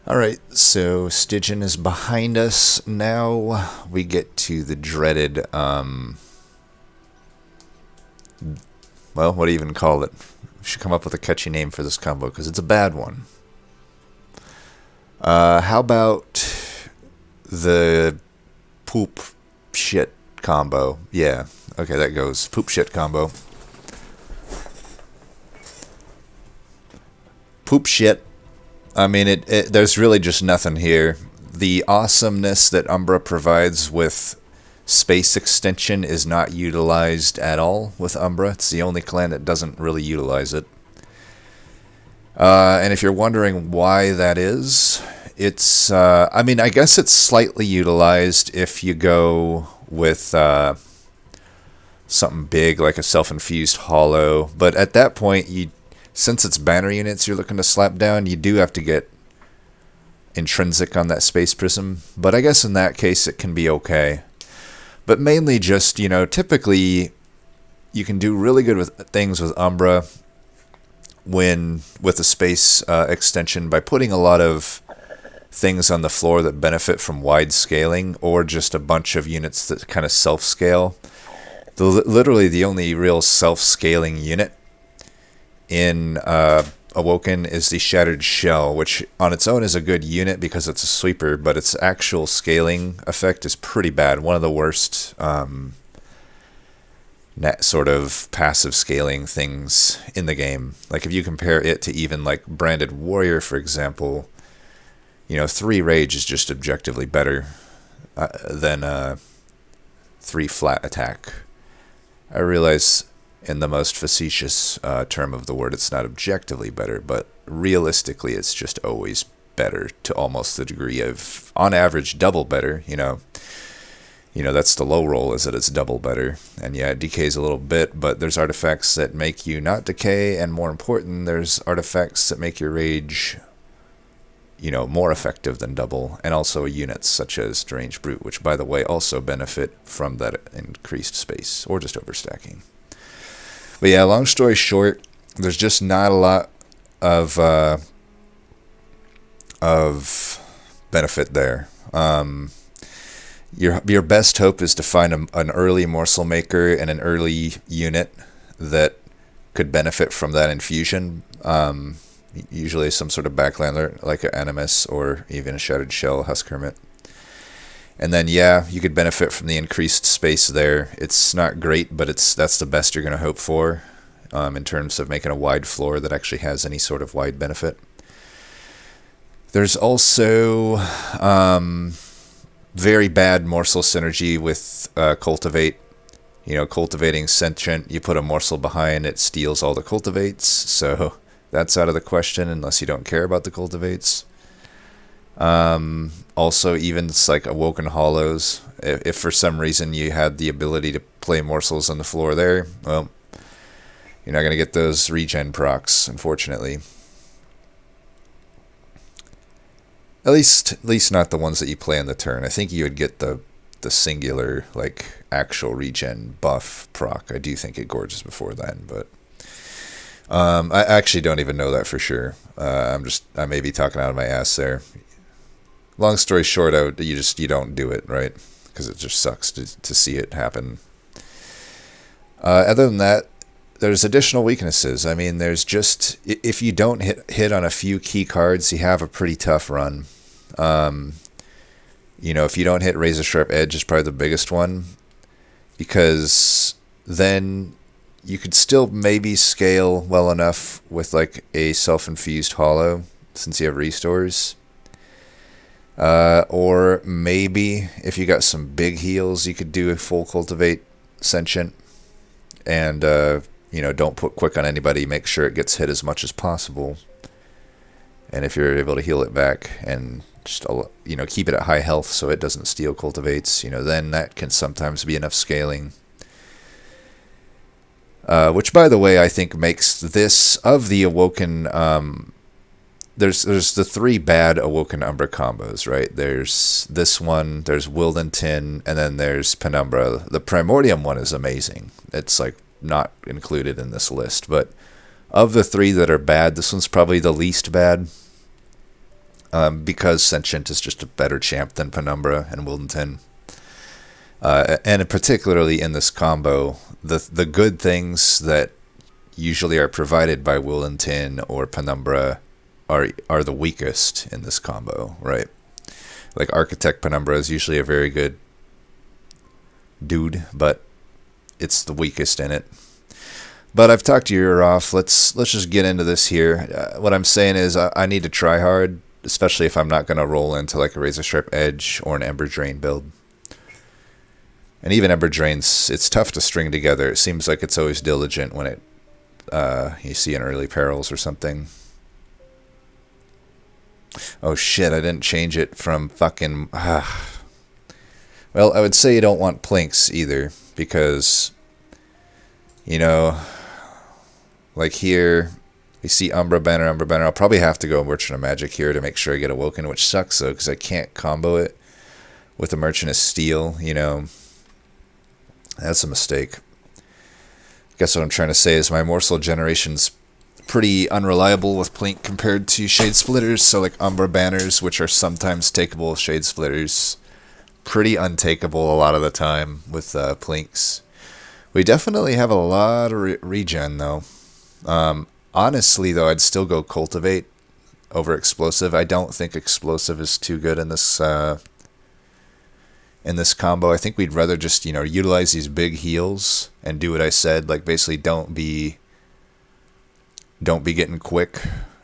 Alright, so Stygian is behind us. Now we get to the dreaded, well, what do you even call it? We should come up with a catchy name for this combo, because it's a bad one. How about the poop shit combo? Yeah, okay, that goes. Poop shit combo. Poop shit. I mean, there's really just nothing here. The awesomeness that Umbra provides with space extension is not utilized at all with Umbra. It's the only clan that doesn't really utilize it. And if you're wondering why that is, it's, I mean, I guess it's slightly utilized if you go with something big like a self-infused hollow. But at that point, since it's banner units you're looking to slap down, you do have to get intrinsic on that space prism. But I guess in that case it can be okay. But mainly just, typically you can do really good with things with Umbra when with a space extension by putting a lot of things on the floor that benefit from wide scaling, or just a bunch of units that kind of self-scale. Literally the only real self-scaling unit in Awoken is the Shattered Shell, which on its own is a good unit because it's a sweeper, but its actual scaling effect is pretty bad. One of the worst net sort of passive scaling things in the game. Like if you compare it to even like Branded Warrior, for example, 3 Rage is just objectively better than 3 Flat Attack. I realize in the most facetious term of the word, it's not objectively better, but realistically, it's just always better to almost the degree of, on average, double better. That's the low roll, is that it's double better. And yeah, it decays a little bit, but there's artifacts that make you not decay, and more important, there's artifacts that make your rage, more effective than double, and also units such as Deranged Brute, which, by the way, also benefit from that increased space, or just overstacking. But yeah, long story short, there's just not a lot of benefit there. Your best hope is to find an early morsel maker and an early unit that could benefit from that infusion. Usually some sort of backlander like an Animus or even a Shattered Shell Husk Hermit. And then, yeah, you could benefit from the increased space there. It's not great, but that's the best you're going to hope for in terms of making a wide floor that actually has any sort of wide benefit. There's also very bad morsel synergy with Cultivate. Cultivating Sentient, you put a morsel behind, it steals all the cultivates, so that's out of the question unless you don't care about the cultivates. Also, even it's like Awoken Hollows. If for some reason you had the ability to play morsels on the floor there, well, you're not going to get those regen procs, unfortunately. At least not the ones that you play on the turn. I think you would get the singular, like, actual regen buff proc. I do think it gorges before then, but I actually don't even know that for sure. I may be talking out of my ass there. Long story short, you don't do it, right? Because it just sucks to see it happen. Other than that, there's additional weaknesses. I mean, there's just, if you don't hit on a few key cards, you have a pretty tough run. If you don't hit Razor Sharp Edge is probably the biggest one, because then you could still maybe scale well enough with like a self-infused hollow, since you have restores. Or maybe if you got some big heals, you could do a full Cultivate Sentient, and don't put quick on anybody. Make sure it gets hit as much as possible, and if you're able to heal it back and just keep it at high health so it doesn't steal cultivates, then that can sometimes be enough scaling. Which, by the way, I think makes this of the Awoken. There's the 3 bad Awoken Umbra combos, right? There's this one, there's Wilden Tin, and then there's Penumbra. The Primordium one is amazing. It's like not included in this list, but of the 3 that are bad, this one's probably the least bad. because Sentient is just a better champ than Penumbra and Wildenton. And particularly in this combo, the good things that usually are provided by Wildenton or Penumbra are the weakest in this combo, right? Like Architect Penumbra is usually a very good dude, but it's the weakest in it. But I've talked your ear off. Let's just get into this here. What I'm saying is I need to try hard, especially if I'm not going to roll into like a Razor Sharp Edge or an Ember Drain build. And even Ember Drains, it's tough to string together. It seems like it's always diligent when it you see an early perils or something. Oh shit, I didn't change it from fucking... Well, I would say you don't want Plinks either, because, you know, like here, we see Umbra Banner. I'll probably have to go Merchant of Magic here to make sure I get Awoken, which sucks though, because I can't combo it with a Merchant of Steel, you know. That's a mistake. I guess what I'm trying to say is my Morsel generation's pretty unreliable with Plink compared to Shade Splitters, so like Umbra Banners, which are sometimes takeable, Shade Splitters, pretty untakeable a lot of the time with Plinks. We definitely have a lot of regen though. Honestly though, I'd still go Cultivate over Explosive. I don't think Explosive is too good in this combo. I think we'd rather just, you know, utilize these big heals and do what I said, like basically don't be getting quick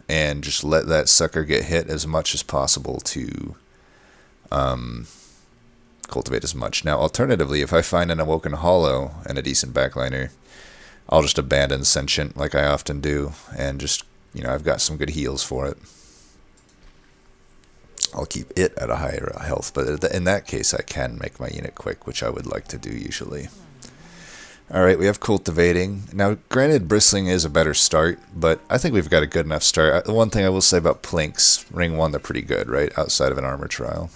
and just let that sucker get hit as much as possible to cultivate as much. Now, alternatively, if I find an Awoken Hollow and a decent backliner, I'll just abandon Sentient like I often do, and just, you know, I've got some good heals for it. I'll keep it at a higher health, but in that case, I can make my unit quick, which I would like to do usually. Alright, we have Cultivating. Now, granted, Bristling is a better start, but I think we've got a good enough start. The one thing I will say about Plinks, Ring 1, they're pretty good, right? Outside of an Armor Trial.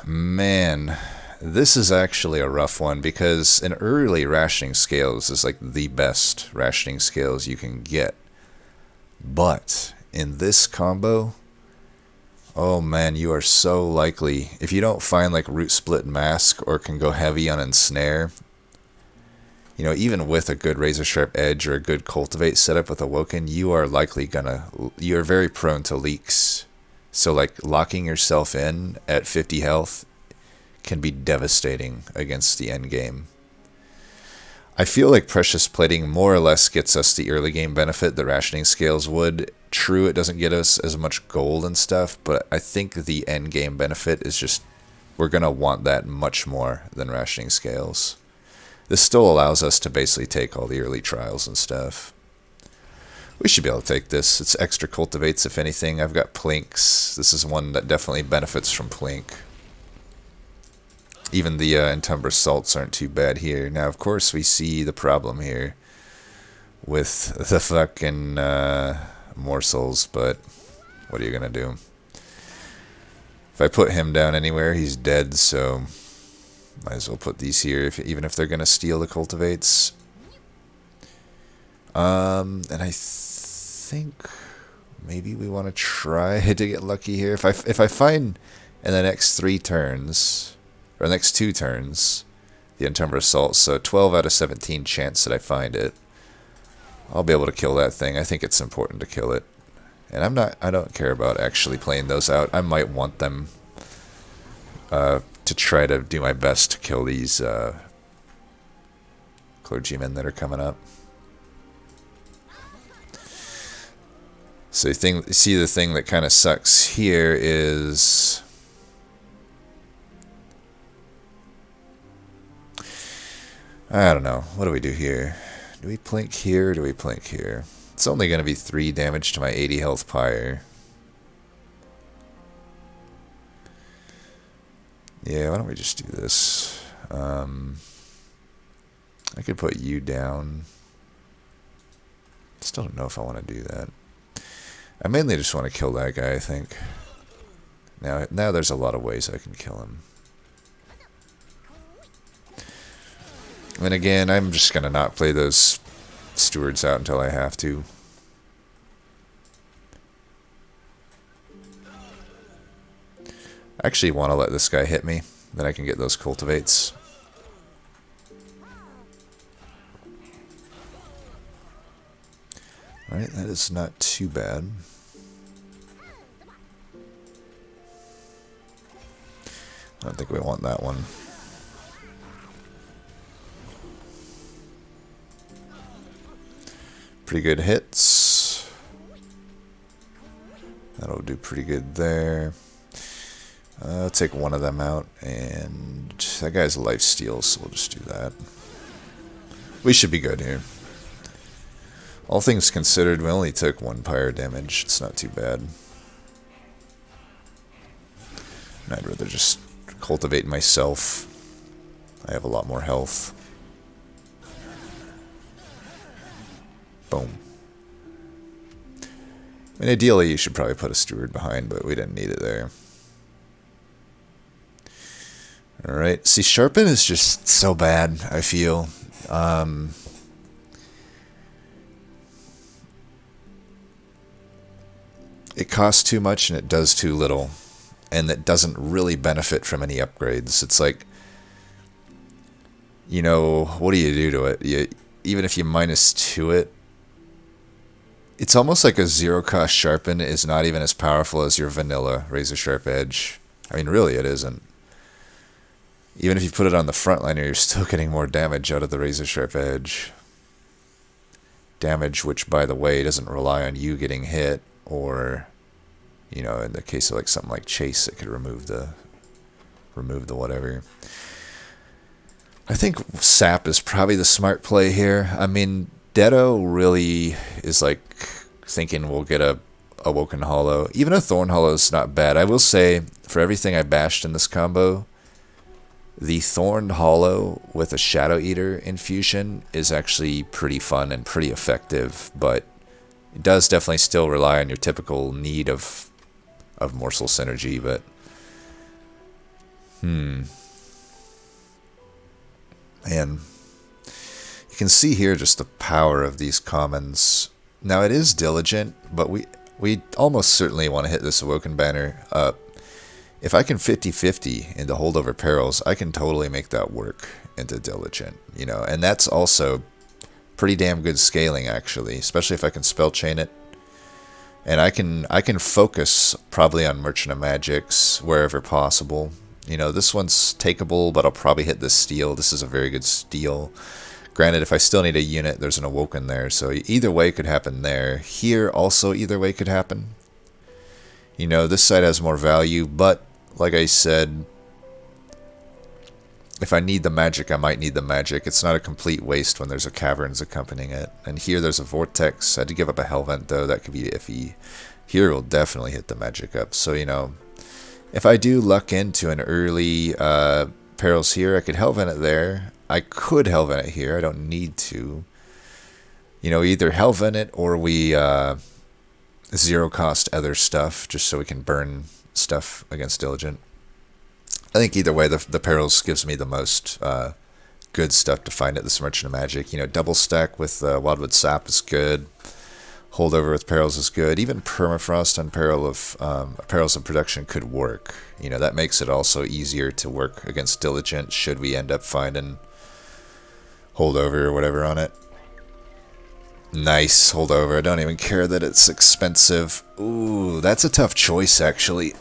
Man, this is actually a rough one, because an early Rationing Scales is like the best Rationing Scales you can get. But in this combo, oh man, you are so likely, if you don't find like Root Split Mask or can go heavy on Ensnare, you know, even with a good Razor Sharp Edge or a good Cultivate setup with Awoken, you are very prone to leaks. So like locking yourself in at 50 health can be devastating against the end game. I feel like Precious Plating more or less gets us the early game benefit that Rationing Scales would. True, it doesn't get us as much gold and stuff, but I think the end game benefit is just, we're going to want that much more than Rationing Scales. This still allows us to basically take all the early trials and stuff. We should be able to take this. It's extra Cultivates, if anything. I've got Plinks. This is one that definitely benefits from Plink. Even the Entumber Salts aren't too bad here. Now, of course, we see the problem here with the fucking Morsels, but what are you going to do? If I put him down anywhere, he's dead, so might as well put these here, even if they're going to steal the Cultivates. And I think maybe we want to try to get lucky here. If I find in the next 3 turns, or the next 2 turns, the Entumber Assault, so 12 out of 17 chance that I find it, I'll be able to kill that thing. I think it's important to kill it. And I don't care about actually playing those out. I might want them to try to do my best to kill these clergymen that are coming up. So see the thing that kind of sucks here is I don't know. What do we do here? Do we plink here or do we plink here? It's only going to be 3 damage to my 80 health pyre. Yeah, why don't we just do this? I could put you down. Still don't know if I want to do that. I mainly just want to kill that guy, I think. Now there's a lot of ways I can kill him. And again, I'm just going to not play those stewards out until I have to. I actually want to let this guy hit me, then I can get those cultivates. Alright, that is not too bad. I don't think we want that one. Pretty good hits. That'll do pretty good there. I'll take one of them out, and that guy's life steal, so we'll just do that. We should be good here. All things considered, we only took 1 pyre damage. It's not too bad. And I'd rather just cultivate myself. I have a lot more health. Boom. I mean, ideally, you should probably put a steward behind, but we didn't need it there. Alright, see, Sharpen is just so bad, I feel. It costs too much and it does too little. And it doesn't really benefit from any upgrades. It's like, you know, what do you do to it? Even if you -2 it, it's almost like a zero-cost Sharpen is not even as powerful as your vanilla Razor Sharp Edge. I mean, really, it isn't. Even if you put it on the frontliner, you're still getting more damage out of the Razor Sharp Edge. Damage which, by the way, doesn't rely on you getting hit, or, you know, in the case of like something like Chase, it could remove the whatever. I think Sap is probably the smart play here. I mean, Deado really is like thinking we'll get a Awoken Hollow. Even a Thorn Hollow is not bad. I will say, for everything I bashed in this combo, the Thorn Hollow with a Shadow Eater infusion is actually pretty fun and pretty effective, but it does definitely still rely on your typical need of morsel synergy, but man, you can see here just the power of these commons. Now it is diligent, but we almost certainly want to hit this Awoken banner up. If I can 50-50 into holdover perils, I can totally make that work into diligent, you know, and that's also pretty damn good scaling actually, especially if I can spell chain it. And I can focus probably on Merchant of Magics wherever possible. You know, this one's takeable, but I'll probably hit this steal. This is a very good steal. Granted, if I still need a unit, there's an Awoken there, so either way could happen there. Here also either way could happen. You know, this side has more value, but like I said, if I need the magic, I might need the magic. It's not a complete waste when there's a Caverns accompanying it. And here there's a Vortex. I had to give up a Hellvent, though. That could be iffy. Here will definitely hit the magic up. So, you know, if I do luck into an early perils here, I could Hellvent it there. I could Hellvent it here. I don't need to. You know, either Hellvent it or we zero-cost other stuff, just so we can burn stuff against Diligent. I think either way, the perils gives me the most good stuff to find at this Merchant of Magic. You know, double stack with Wildwood Sap is good. Holdover with perils is good. Even permafrost on perils of production could work. You know, that makes it also easier to work against Diligent should we end up finding holdover or whatever on it. Nice holdover. I don't even care that it's expensive. Ooh, that's a tough choice actually.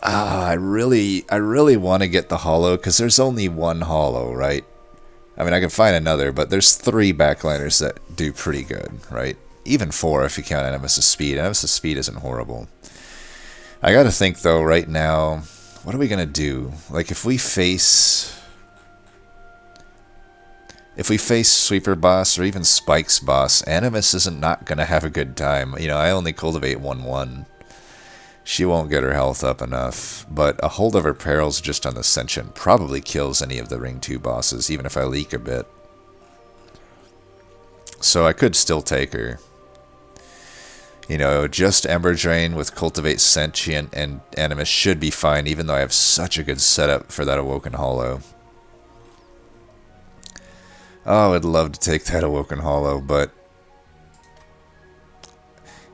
I really want to get the hollow because there's only one hollow, right? I mean, I can find another, but there's 3 backliners that do pretty good, right? Even 4 if you count Animus' speed. Animus' speed isn't horrible. I gotta think though right now, what are we gonna do? Like if we face Sweeper Boss or even Spike's Boss, Animus isn't not gonna have a good time. You know, I only cultivate 1/1. She won't get her health up enough, but a holdover perils just on the Sentient probably kills any of the Ring 2 bosses, even if I leak a bit. So I could still take her. You know, just Ember Drain with Cultivate, Sentient, and Animus should be fine, even though I have such a good setup for that Awoken Hollow. Oh, I'd love to take that Awoken Hollow, but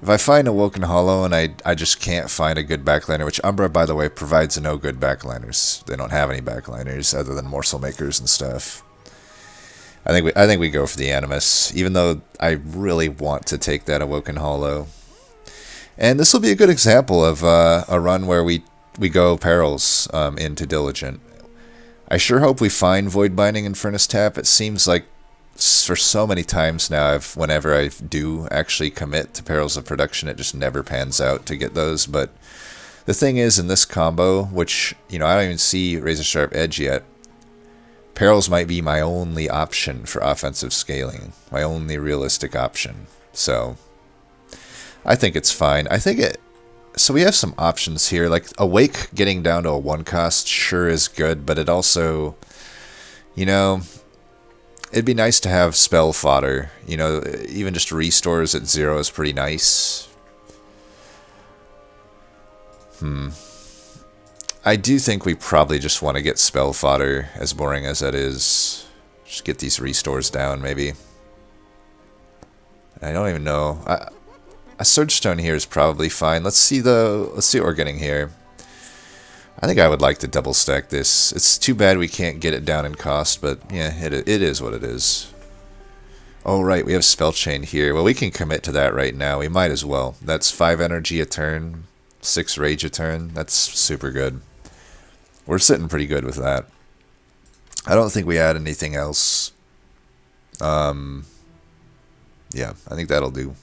If I find Awoken Hollow and I just can't find a good backliner, which Umbra, by the way, provides no good backliners. They don't have any backliners other than morsel makers and stuff. I think we go for the Animus, even though I really want to take that Awoken Hollow. And this will be a good example of a run where we go Perils into Diligent. I sure hope we find Void Binding and Furnace Tap. It seems like for so many times now, whenever I do actually commit to Perils of Production, it just never pans out to get those. But the thing is, in this combo, which, you know, I don't even see Razor Sharp Edge yet, Perils might be my only option for offensive scaling. My only realistic option. So I think it's fine. I think it... So we have some options here. Like, Awake getting down to a 1 cost sure is good, but it also... You know... It'd be nice to have spell fodder. You know, even just restores at 0 is pretty nice. I do think we probably just want to get spell fodder, as boring as that is. Just get these restores down, maybe. I don't even know. A Surge Stone here is probably fine. Let's see what we're getting here. I think I would like to double stack this. It's too bad we can't get it down in cost, but yeah, it is what it is. Oh right, we have Spell Chain here. Well, we can commit to that right now. We might as well. That's 5 energy a turn, 6 rage a turn. That's super good. We're sitting pretty good with that. I don't think we add anything else. Yeah, I think that'll do.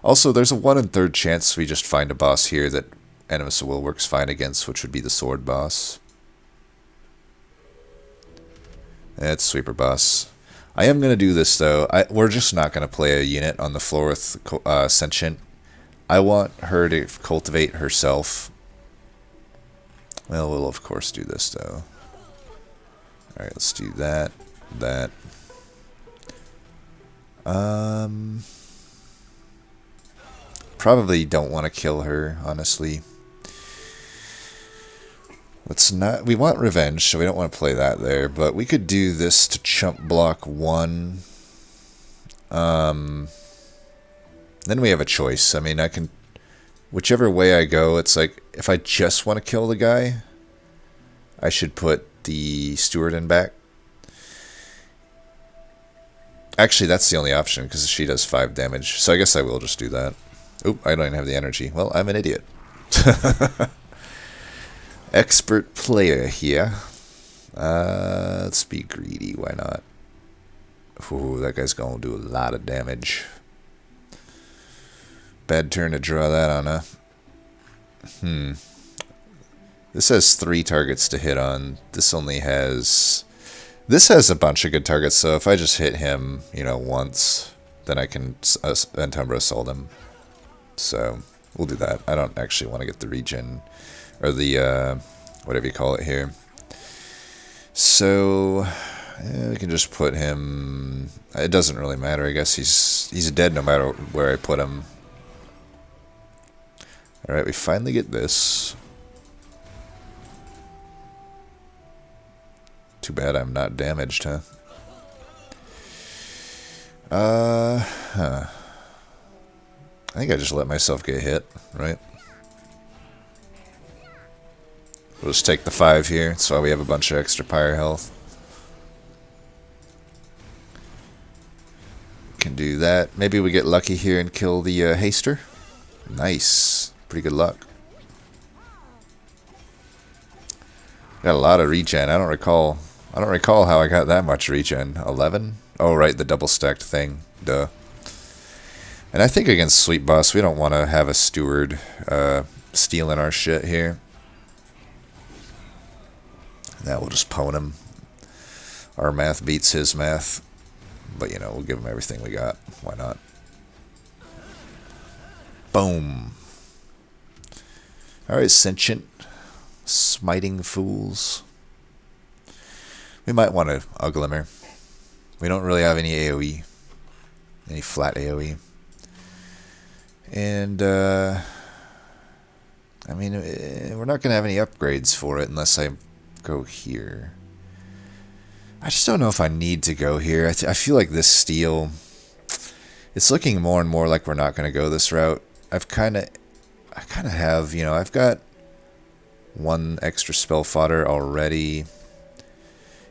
Also, there's a 1 in 3rd chance we just find a boss here that Animus Will works fine against, which would be the Sword boss. It's Sweeper boss. I am going to do this, though. We're just not going to play a unit on the floor with Sentient. I want her to cultivate herself. Well, we'll of course do this, though. Alright, let's do that. Probably don't want to kill her, honestly. Let's not... We want revenge, so we don't want to play that there. But we could do this to chump block 1. Then we have a choice. I mean, I can... Whichever way I go, it's like... If I just want to kill the guy, I should put the Steward in back. Actually, that's the only option, because she does 5 damage. So I guess I will just do that. Oop, I don't even have the energy. Well, I'm an idiot. Expert player here. Let's be greedy. Why not? Ooh, that guy's going to do a lot of damage. Bad turn to draw that on, huh? This has 3 targets to hit on. This only has... This has a bunch of good targets, so if I just hit him, you know, once, then I can Entumbra Assault him. So, we'll do that. I don't actually want to get the regen, or the, whatever you call it here. So, we can just put him... It doesn't really matter, I guess he's dead no matter where I put him. Alright, we finally get this. Too bad I'm not damaged, huh? I think I just let myself get hit, right? We'll just take the 5 here. That's why we have a bunch of extra pyre health. Can do that. Maybe we get lucky here and kill the Haster. Nice. Pretty good luck. Got a lot of regen. I don't recall how I got that much regen. 11? Oh, right, the double stacked thing. Duh. And I think against Sweet Boss, we don't want to have a Steward stealing our shit here. That will just pwn him. Our math beats his math. But, you know, we'll give him everything we got. Why not? Boom. Alright, Sentient. Smiting Fools. We might want a Glimmer. We don't really have any AoE. Any flat AoE. And, I mean, we're not going to have any upgrades for it unless I go here. I just don't know if I need to go here. I feel like this steel It's looking more and more like we're not going to go this route. I kind of have, you know, I've got one extra spell fodder already.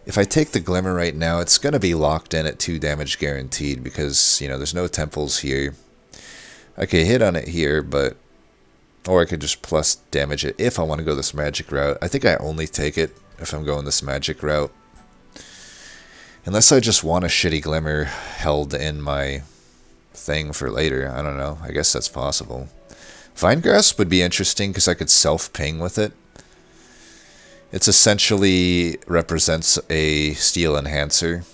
If I take the Glimmer right now, it's going to be locked in at 2 damage guaranteed because, you know, there's no temples here. I could hit on it here, but... Or I could just plus damage it if I want to go this magic route. I think I only take it if I'm going this magic route. Unless I just want a shitty Glimmer held in my thing for later. I don't know. I guess that's possible. Vinegrass would be interesting because I could self-ping with it. It essentially represents a steel enhancer.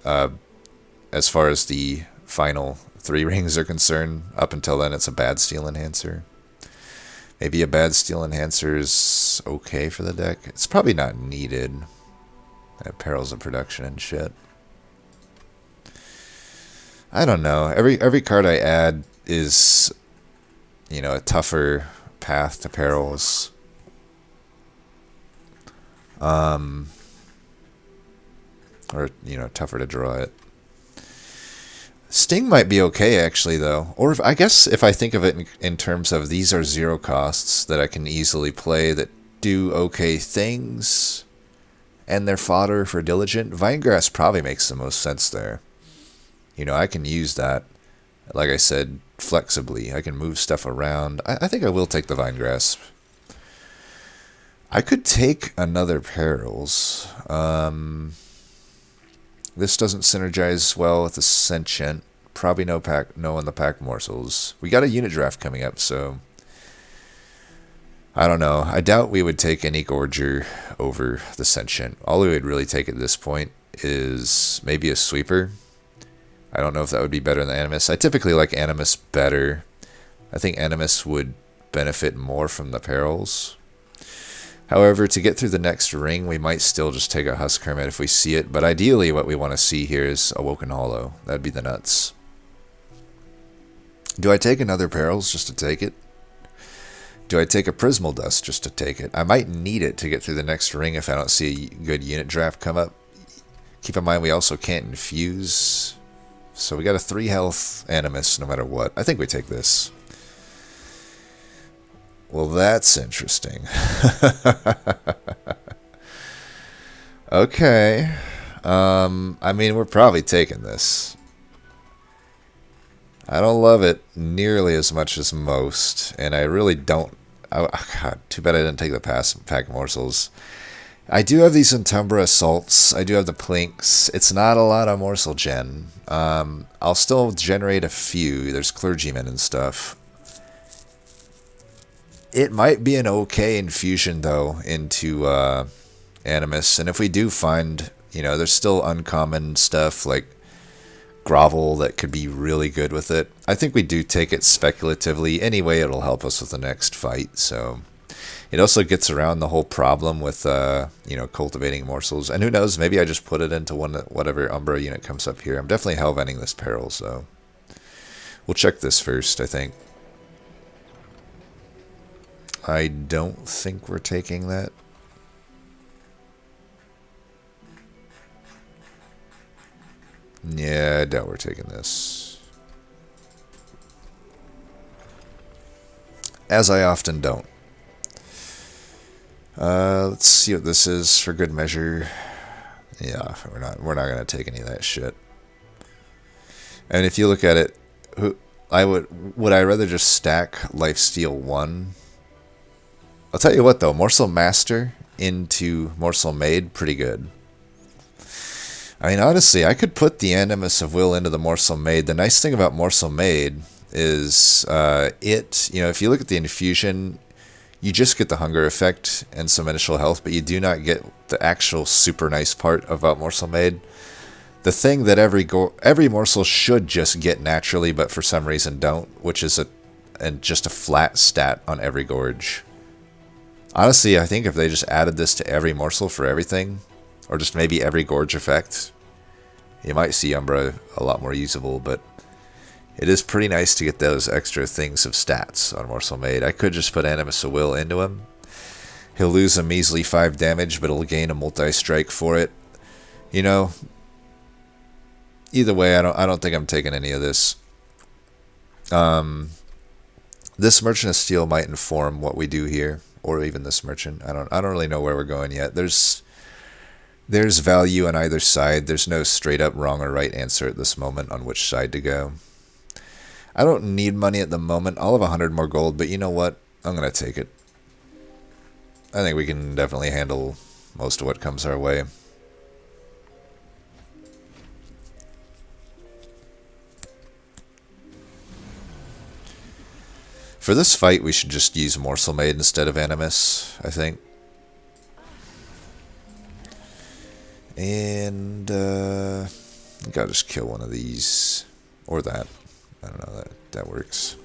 As far as the final 3 rings are concerned. Up until then, it's a bad steel enhancer. Maybe a bad steel enhancer is okay for the deck. It's probably not needed. Perils of production and shit. I don't know. Every card I add is, you know, a tougher path to perils. Or, you know, tougher to draw it. Sting might be okay, actually, though. Or I guess if I think of it in terms of these are 0 costs that I can easily play that do okay things, and they're fodder for Diligent, Vinegrass probably makes the most sense there. You know, I can use that, like I said, flexibly. I can move stuff around. I think I will take the Vinegrass. I could take another Perils. This doesn't synergize well with the Sentient. Probably no on the pack morsels. We got a unit draft coming up, so I don't know. I doubt we would take any Gorger over the Sentient. All we would really take at this point is maybe a Sweeper. I don't know if that would be better than Animus. I typically like Animus better. I think Animus would benefit more from the Perils. However, to get through the next ring, we might still just take a Husk Hermit if we see it. But ideally, what we want to see here is Awoken Hollow. That'd be the nuts. Do I take another Perils just to take it? Do I take a Prismal Dust just to take it? I might need it to get through the next ring if I don't see a good unit draft come up. Keep in mind, we also can't infuse. So we got a 3 health Animus no matter what. I think we take this. Well, that's interesting. Okay. I mean, we're probably taking this. I don't love it nearly as much as most, and I really don't. Oh, God, too bad I didn't take the pack morsels. I do have these Entumbra Assaults. I do have the Plinks. It's not a lot of morsel gen. I'll still generate a few. There's Clergymen and stuff. It might be an okay infusion, though, into Animus. And if we do find, you know, there's still uncommon stuff like Grovel that could be really good with it. I think we do take it speculatively. Anyway, it'll help us with the next fight. So it also gets around the whole problem with, you know, cultivating morsels. And who knows, maybe I just put it into whatever Umbra unit comes up here. I'm definitely hellventing this Peril, so we'll check this first, I think. I don't think we're taking that. Yeah, I doubt we're taking this. As I often don't. Let's see what this is for good measure. Yeah, we're not gonna take any of that shit. And if you look at it, would I rather just stack Lifesteal 1? I'll tell you what though, Morsel Master into Morsel-Made, pretty good. I mean, honestly, I could put the Animus of Will into the Morsel-Made. The nice thing about Morsel-Made is you know, if you look at the infusion, you just get the hunger effect and some initial health, but you do not get the actual super nice part about Morsel-Made. The thing that every morsel should just get naturally, but for some reason don't, which is just a flat stat on every gorge. Honestly, I think if they just added this to every morsel for everything, or just maybe every gorge effect, you might see Umbra a lot more usable, but it is pretty nice to get those extra things of stats on Morsel-Made. I could just put Animus of Will into him. He'll lose a measly 5 damage, but he'll gain a multi-strike for it. You know, either way, I don't think I'm taking any of this. This Merchant of Steel might inform what we do here, or even this Merchant. I don't really know where we're going yet. There's value on either side. There's no straight up wrong or right answer at this moment on which side to go. I don't need money at the moment. I'll have 100 more gold, but you know what? I'm going to take it. I think we can definitely handle most of what comes our way. For this fight, we should just use Morsel-Made instead of Animus, I think. And, I think I'll just kill one of these. Or that. I don't know, that works.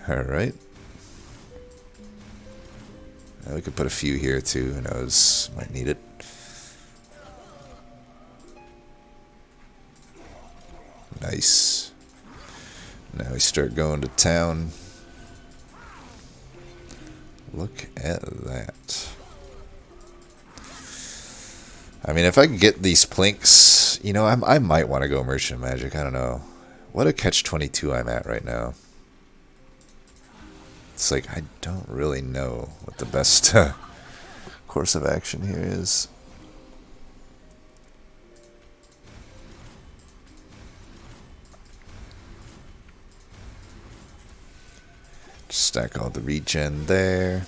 Alright. We could put a few here too, who knows, might need it. Nice. Now we start going to town. Look at that. I mean, if I can get these plinks, you know, I might want to go Merchant Magic. I don't know. What a catch-22 I'm at right now. It's like, I don't really know what the best course of action here is. Just stack all the regen there.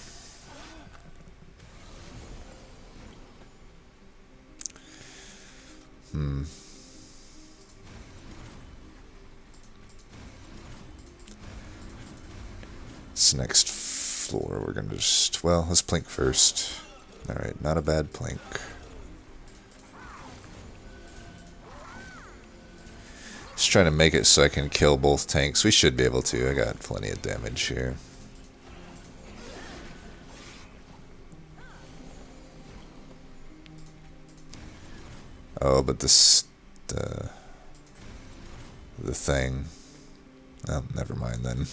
This next floor, we're gonna just, well, let's plink first. Alright, not a bad plink. Just trying to make it so I can kill both tanks. We should be able to. I got plenty of damage here. Oh, but this, the thing. Oh, never mind then.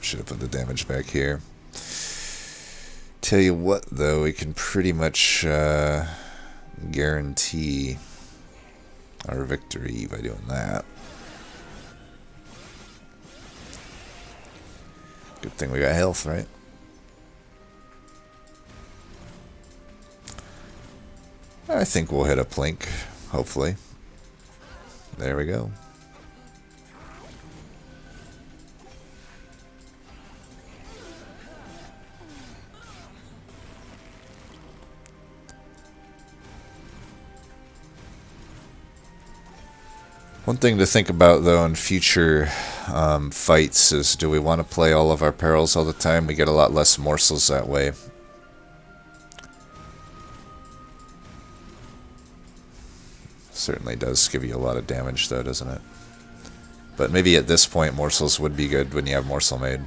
Should have put the damage back here. Tell you what, though, we can pretty much guarantee our victory by doing that. Good thing we got health, right? I think we'll hit a plink, hopefully. There we go. One thing to think about, though, in future fights is, do we want to play all of our perils all the time? We get a lot less morsels that way. Certainly does give you a lot of damage, though, doesn't it? But maybe at this point, morsels would be good when you have Morsel-Made.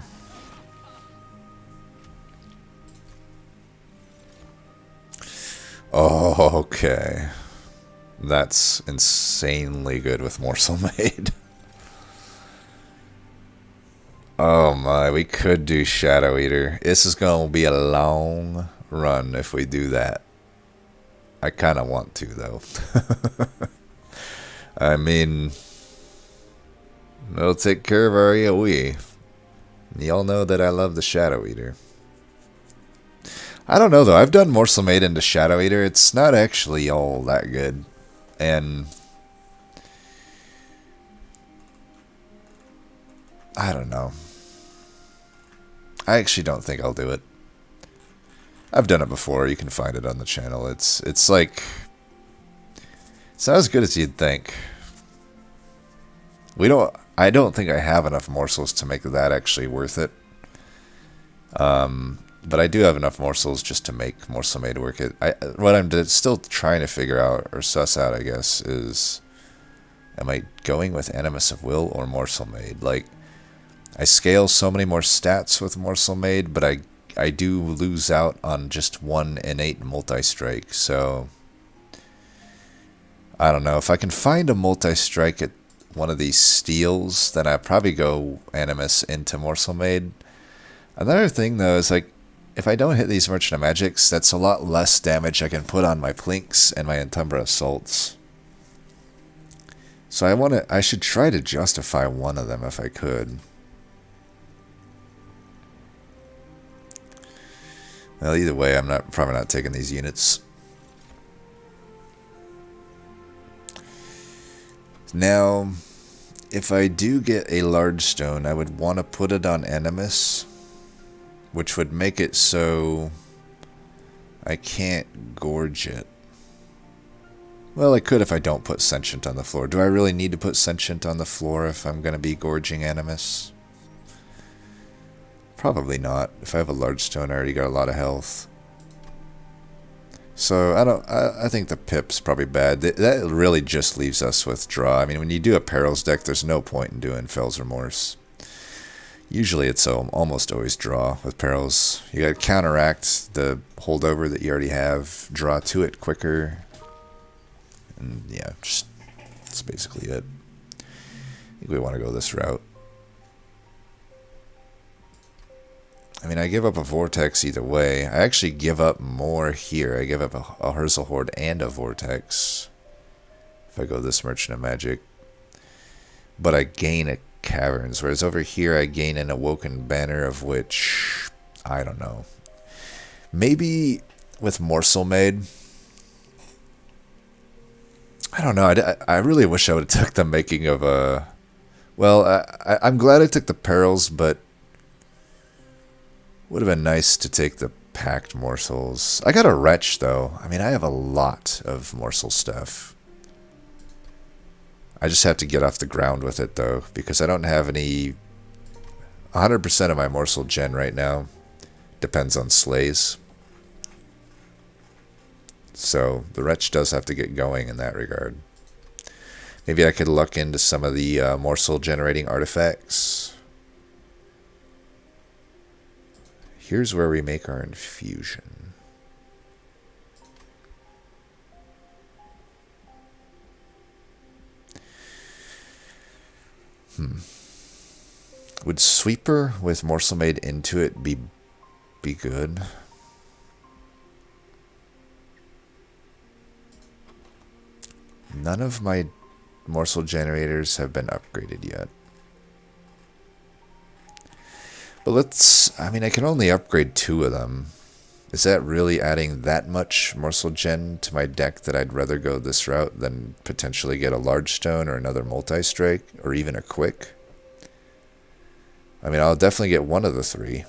Oh, okay. That's insanely good with Morsel-Made. Oh my, we could do Shadow Eater. This is going to be a long run if we do that. I kind of want to, though. I mean, it'll take care of our AoE. Y'all know that I love the Shadow Eater. I don't know, though. I've done Morsel-Made into Shadow Eater. It's not actually all that good. And I don't know. I actually don't think I'll do it. I've done it before. You can find it on the channel. It's like, it's not as good as you'd think. I don't think I have enough morsels to make that actually worth it. But I do have enough morsels just to make Morsel-Made work. What I'm still trying to figure out, or suss out, I guess, is, am I going with Animus of Will or Morsel-Made? Like, I scale so many more stats with Morsel-Made, but I do lose out on just one innate multi-strike, so I don't know. If I can find a multi-strike at one of these steals, then I'd probably go Animus into Morsel-Made. Another thing, though, is like, if I don't hit these Merchant of Magics, that's a lot less damage I can put on my Plinks and my Entumbra Assaults. So I should try to justify one of them if I could. Well, either way, I'm probably not taking these units. Now, if I do get a large stone, I would want to put it on Animus, which would make it so I can't gorge it. Well, I could if I don't put Sentient on the floor. Do I really need to put Sentient on the floor if I'm going to be gorging Animus? Probably not. If I have a large stone, I already got a lot of health. So I think the pip's probably bad. That really just leaves us with draw. I mean, when you do a perils deck, there's no point in doing Fell's Remorse. Usually it's almost always draw with perils. You gotta counteract the holdover that you already have, draw to it quicker, and yeah, that's basically it. I think we want to go this route. I mean, I give up a Vortex either way. I actually give up more here. I give up a Herzl Horde and a Vortex if I go this Merchant of Magic. But I gain a Caverns, whereas over here I gain an Awoken Banner, of which, I don't know. Maybe with Morsel-Made. I don't know. I really wish I would have took the making of a... Well, I'm glad I took the Perils, but would have been nice to take the Packed Morsels. I got a Wretch, though. I mean, I have a lot of Morsel stuff. I just have to get off the ground with it, though, because I don't have any... 100% of my Morsel gen right now depends on Slays. So the Wretch does have to get going in that regard. Maybe I could luck into some of the Morsel generating artifacts. Here's where we make our infusion. Would Sweeper with Morsel-Made into it be good? None of my Morsel generators have been upgraded yet. But let's... I mean, I can only upgrade 2 of them. Is that really adding that much Morsel gen to my deck that I'd rather go this route than potentially get a large stone or another multi-strike or even a quick? I mean, I'll definitely get one of the 3.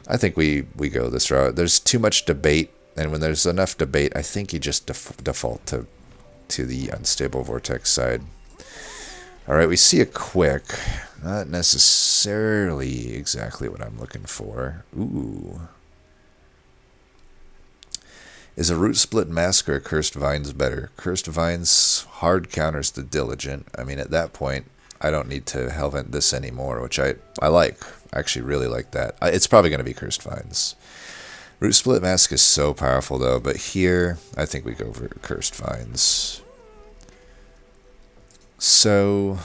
I think we go this route. There's too much debate, and when there's enough debate, I think you just default to the unstable vortex side. Alright, we see a quick. Not necessarily exactly what I'm looking for. Ooh. Is a Root Split Mask or a Cursed Vines better? Cursed Vines hard counters the Diligent. I mean, at that point, I don't need to Hellvent this anymore, which I like. I actually really like that. It's probably going to be Cursed Vines. Root Split Mask is so powerful, though, but here, I think we go for Cursed Vines. So,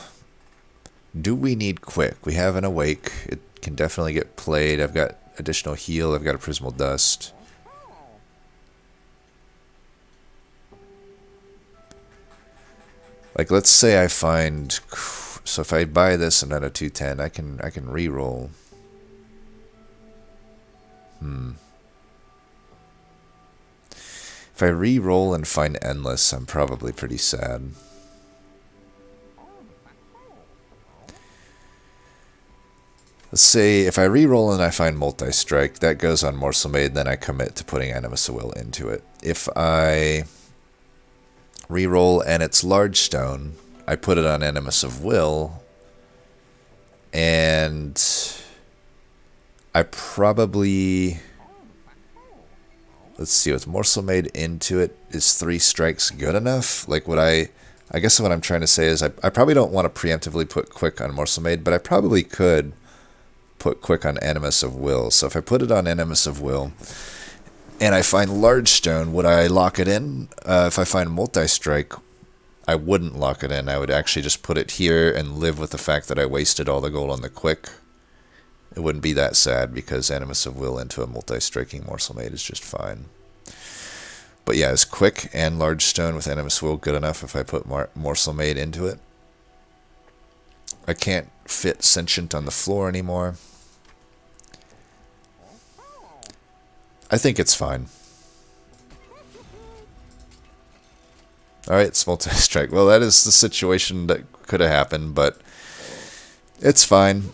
do we need quick? We have an Awake. It can definitely get played. I've got additional heal. I've got a Prismal Dust. Like, let's say I find... So if I buy this and at a 210, I can re-roll. If I re-roll and find Endless, I'm probably pretty sad. Let's say if I re-roll and I find Multi-Strike, that goes on Morsel-Made, then I commit to putting Animus of Will into it. If I re-roll and it's Large Stone, I put it on Animus of Will, and I probably... Let's see, with Morsel-Made into it, is 3 strikes good enough? Like, would I guess what I'm trying to say is I probably don't want to preemptively put Quick on Morsel-Made, but I probably could put Quick on Animus of Will. So if I put it on Animus of Will, and I find Large Stone, would I lock it in? If I find Multi-Strike, I wouldn't lock it in. I would actually just put it here and live with the fact that I wasted all the gold on the Quick. It wouldn't be that sad because Animus of Will into a multi-striking Morsel-Made is just fine. But yeah, is quick and large stone with Animus will good enough if I put Morsel-Made into it. I can't fit Sentient on the floor anymore. I think it's fine. Alright, it's multi-strike. Well, that is the situation that could have happened, but it's fine.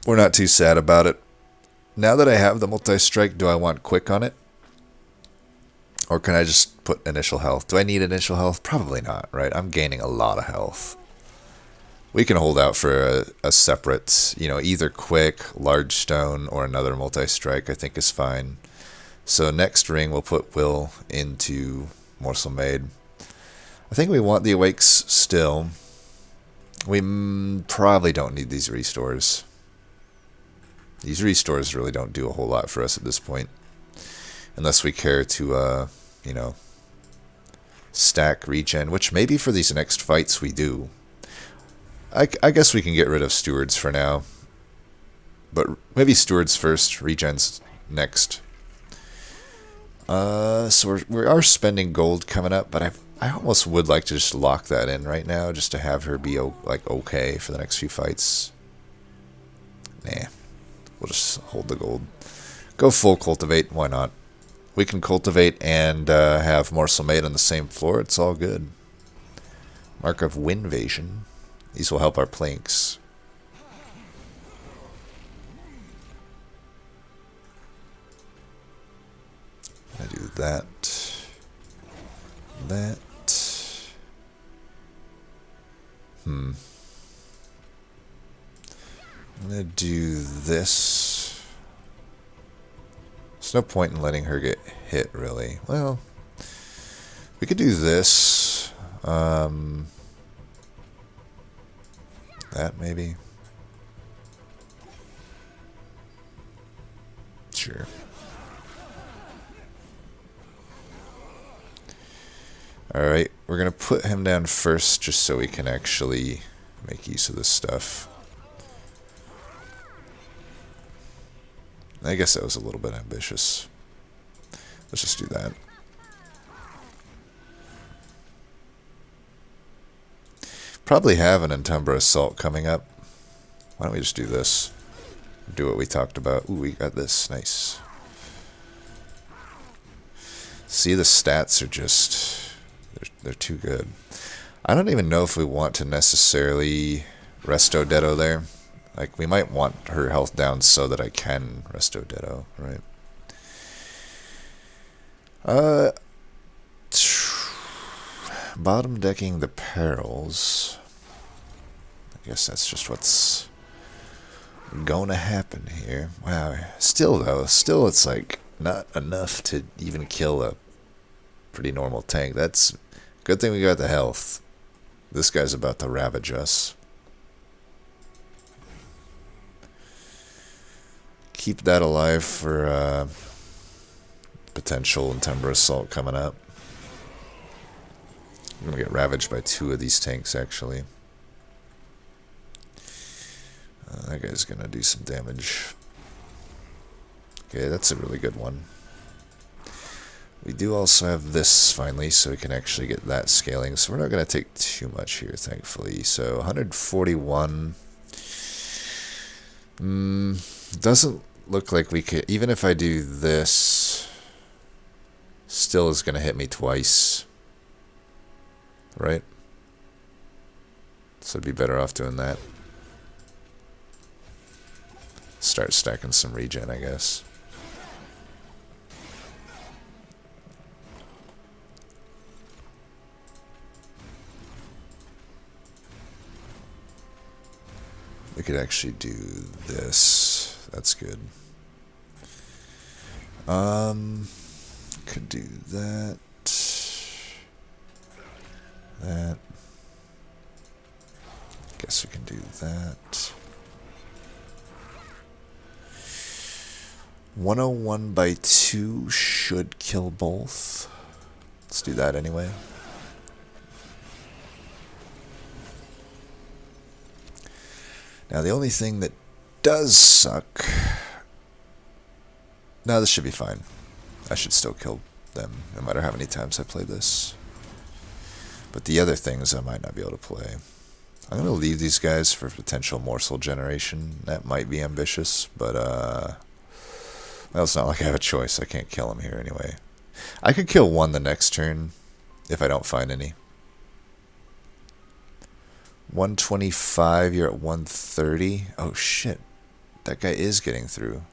We're not too sad about it. Now that I have the multi-strike, do I want quick on it? Or can I just put initial health? Do I need initial health? Probably not, right? I'm gaining a lot of health. We can hold out for a separate, you know, either quick, large stone, or another multi-strike, I think is fine. So next ring, we'll put Will into Morsel-Made. I think we want the Awakes still. We probably don't need these restores. These restores really don't do a whole lot for us at this point. Unless we care to, you know, stack regen, which maybe for these next fights we do. I guess we can get rid of stewards for now. But maybe stewards first, regens next. So we are spending gold coming up, but I almost would like to just lock that in right now, just to have her be like okay for the next few fights. Nah, we'll just hold the gold. Go full cultivate, why not? We can cultivate and have Morsel-Made on the same floor. It's all good. Mark of Winvasion. These will help our planks. I do that. That. I'm gonna do this. There's no point in letting her get hit, really. Well, we could do this. That maybe. Sure. Alright, we're going to put him down first just so we can actually make use of this stuff. I guess that was a little bit ambitious. Let's just do that. Probably have an Entumbra Assault coming up. Why don't we just do this? Do what we talked about. Ooh, we got this. Nice. See, the stats are just... They're too good. I don't even know if we want to necessarily Resto Ditto there. Like, we might want her health down so that I can Resto Ditto, right? Bottom decking the perils. I guess that's just what's gonna happen here. Wow. Still, though, it's like not enough to even kill a pretty normal tank. That's good thing we got the health. This guy's about to ravage us. Keep that alive for potential Entumbra Assault coming up. I'm gonna get ravaged by 2 of these tanks, actually. That guy's gonna do some damage. Okay, that's a really good one. We do also have this finally, so we can actually get that scaling. So we're not gonna take too much here, thankfully. So 141. Doesn't look like we could. Even if I do this, still is gonna hit me twice. Right? So I'd be better off doing that. Start stacking some regen, I guess. We could actually do this. That's good. Could do that. That. Guess we can do that. 101 by 2 should kill both. Let's do that anyway. Now the only thing that does suck... No, this should be fine. I should still kill them, no matter how many times I play this. But the other things I might not be able to play. I'm going to leave these guys for potential morsel generation. That might be ambitious, but well, it's not like I have a choice. I can't kill him here anyway. I could kill one the next turn if I don't find any. 125, you're at 130. Oh shit, that guy is getting through.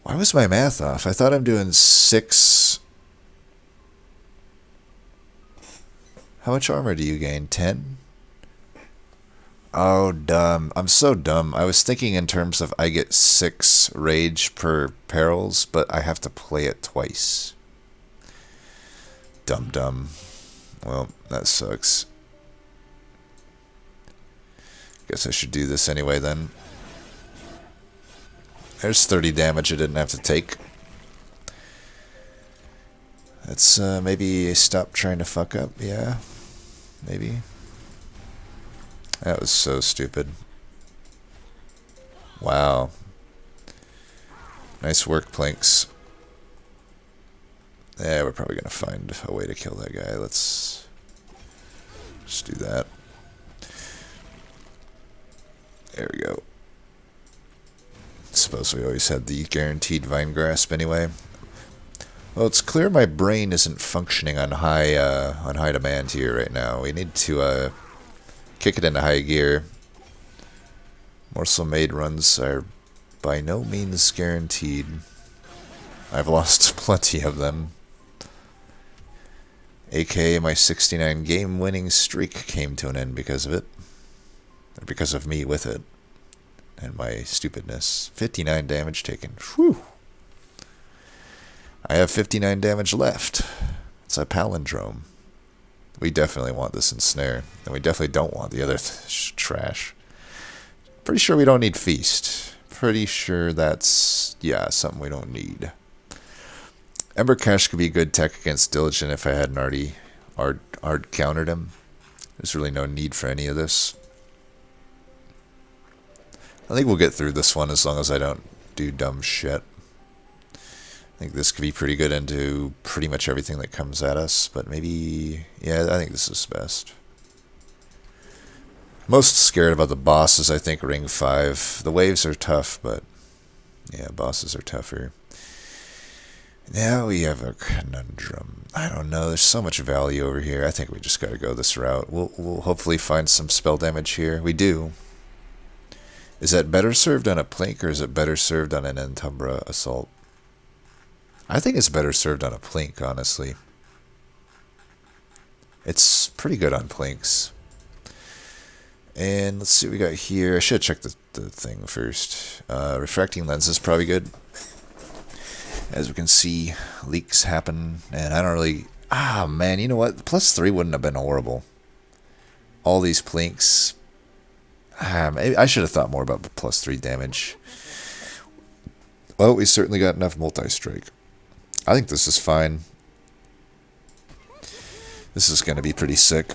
Why was my math off? I thought I'm doing 6. How much armor do you gain? 10? Oh, dumb. I'm so dumb. I was thinking in terms of I get 6 rage per perils, but I have to play it twice. Dumb. Well, that sucks. Guess I should do this anyway then. There's 30 damage I didn't have to take. Let's maybe stop trying to fuck up. Yeah, maybe. That was so stupid. Wow. Nice work, Planks. Yeah, we're probably going to find a way to kill that guy. Let's just do that. There we go. Suppose we always had the guaranteed Vine Grasp anyway. Well, it's clear my brain isn't functioning on high demand here right now. We need to kick it into high gear. Morsel-Made runs are by no means guaranteed. I've lost plenty of them. AKA my 69 game winning streak came to an end because of it. Or because of me with it. And my stupidness. 59 damage taken. Whew. I have 59 damage left. It's a palindrome. We definitely want this ensnare. And we definitely don't want the other trash. Pretty sure we don't need feast. Pretty sure that's, yeah, something we don't need. Ember Cash could be good tech against Diligent if I hadn't already hard countered him. There's really no need for any of this. I think we'll get through this one as long as I don't do dumb shit. I think this could be pretty good into pretty much everything that comes at us, but maybe, yeah, I think this is best. Most scared about the bosses, I think, Ring 5. The waves are tough, but yeah, bosses are tougher. Now we have a conundrum. I don't know, there's so much value over here. I think we just gotta go this route. We'll hopefully find some spell damage here. We do. Is that better served on a Plink, or is it better served on an Entumbra Assault? I think it's better served on a Plink, honestly. It's pretty good on Plinks. And let's see what we got here. I should check the thing first. Refracting lens is probably good. As we can see, leaks happen, and I don't really... Ah, man, you know what? +3 wouldn't have been horrible. All these Plinks... I should have thought more about the +3 damage. Well, we certainly got enough multi-strike. I think this is fine. This is going to be pretty sick.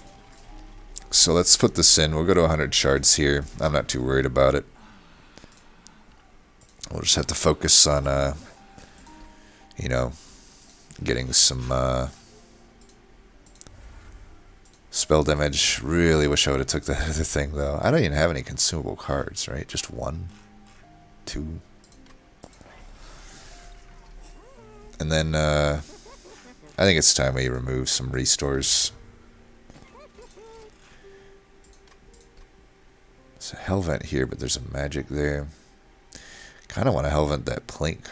So let's put this in. We'll go to 100 shards here. I'm not too worried about it. We'll just have to focus on, you know, getting some spell damage. Really wish I would have took that other thing, though. I don't even have any consumable cards, right? Just 1, 2. And then, I think it's time we remove some restores. There's a Hellvent here, but there's a magic there. Kind of want to Hellvent that Plink.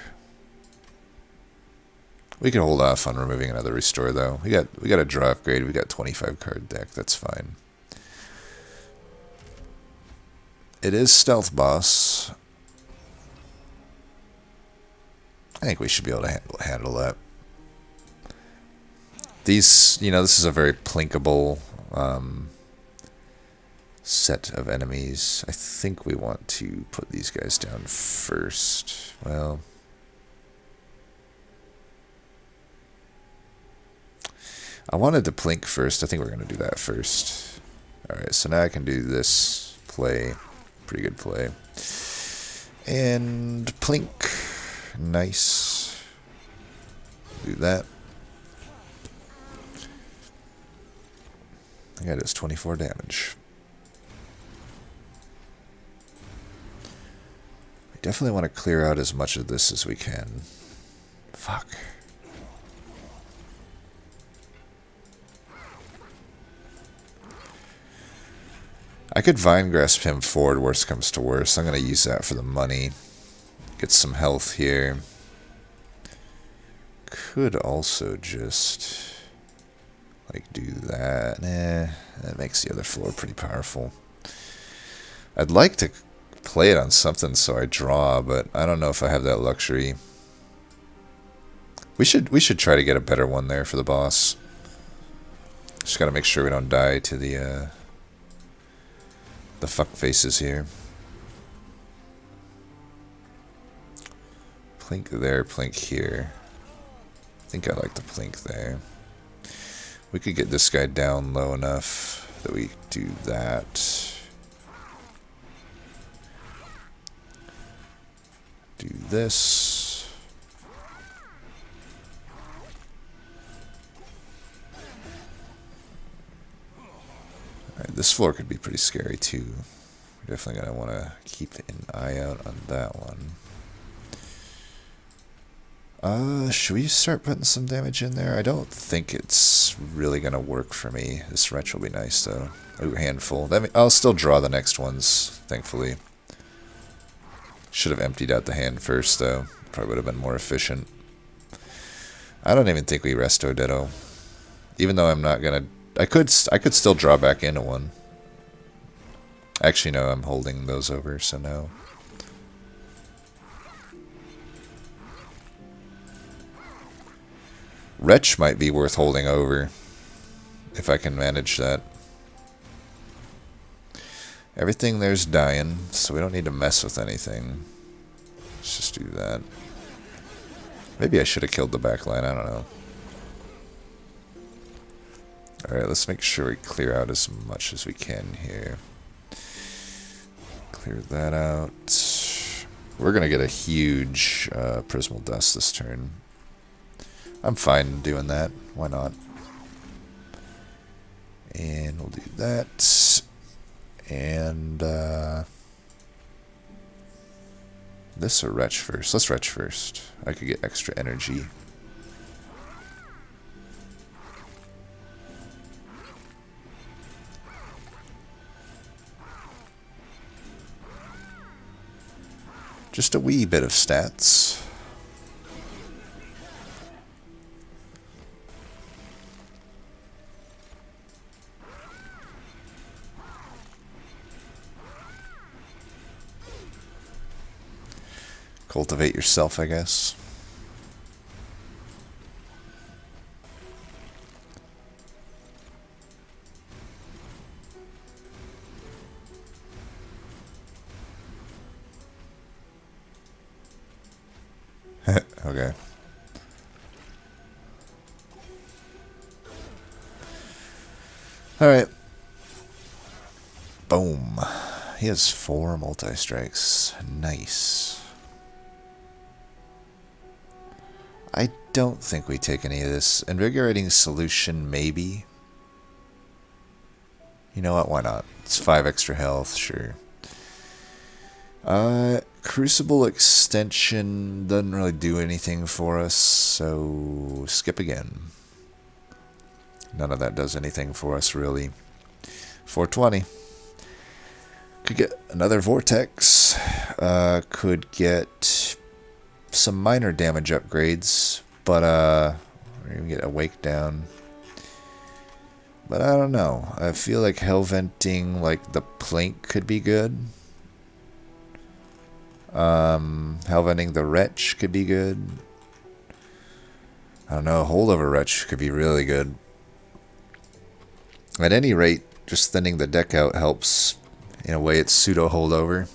We can hold off on removing another restore, though. We got a draw upgrade. We got 25 card deck. That's fine. It is stealth boss. I think we should be able to handle that. These, you know, this is a very plinkable set of enemies. I think we want to put these guys down first. Well, I wanted to plink first. I think we're going to do that first. Alright, so now I can do this play. Pretty good play. And plink. Nice. Do that. Yeah, it is 24 damage. We definitely want to clear out as much of this as we can. Fuck. I could Vine Grasp him forward, worst comes to worst. I'm going to use that for the money. Get some health here. Could also just, like, do that. That makes the other floor pretty powerful. I'd like to play it on something so I draw, but I don't know if I have that luxury. We should try to get a better one there for the boss. Just gotta make sure we don't die to the fuck faces here. Plink there, plink here. I think I like the plink there. We could get this guy down low enough that we do that. Do this. Alright, this floor could be pretty scary too. We're definitely going to want to keep an eye out on that one. Should we start putting some damage in there? I don't think it's really going to work for me. This wrench will be nice though. Ooh, handful. I'll still draw the next ones, thankfully. Should have emptied out the hand first though. Probably would have been more efficient. I don't even think we resto Ditto. Even though I'm not going to... I could still draw back into one. Actually, no, I'm holding those over, so no. Wretch might be worth holding over, if I can manage that. Everything there's dying, so we don't need to mess with anything. Let's just do that. Maybe I should have killed the back line, I don't know. Alright, let's make sure we clear out as much as we can here. Clear that out. We're going to get a huge Prismal Dust this turn. I'm fine doing that. Why not? And we'll do that. And this or Wretch first? Let's Wretch first. I could get extra energy. Just a wee bit of stats. Cultivate yourself, I guess. Okay. Alright. Boom. He has 4 multi-strikes. Nice. I don't think we take any of this. Invigorating Solution, maybe. You know what? Why not? It's 5 extra health, sure. Crucible Extension doesn't really do anything for us, so skip again. None of that does anything for us, really. 420. Could get another Vortex. Could get some minor damage upgrades, but we're gonna get Awake down. But I don't know. I feel like Hell Venting, like the Plink, could be good. Hell Venting the Wretch could be good. I don't know. Holdover Wretch could be really good. At any rate, just thinning the deck out helps. In a way, it's pseudo holdover.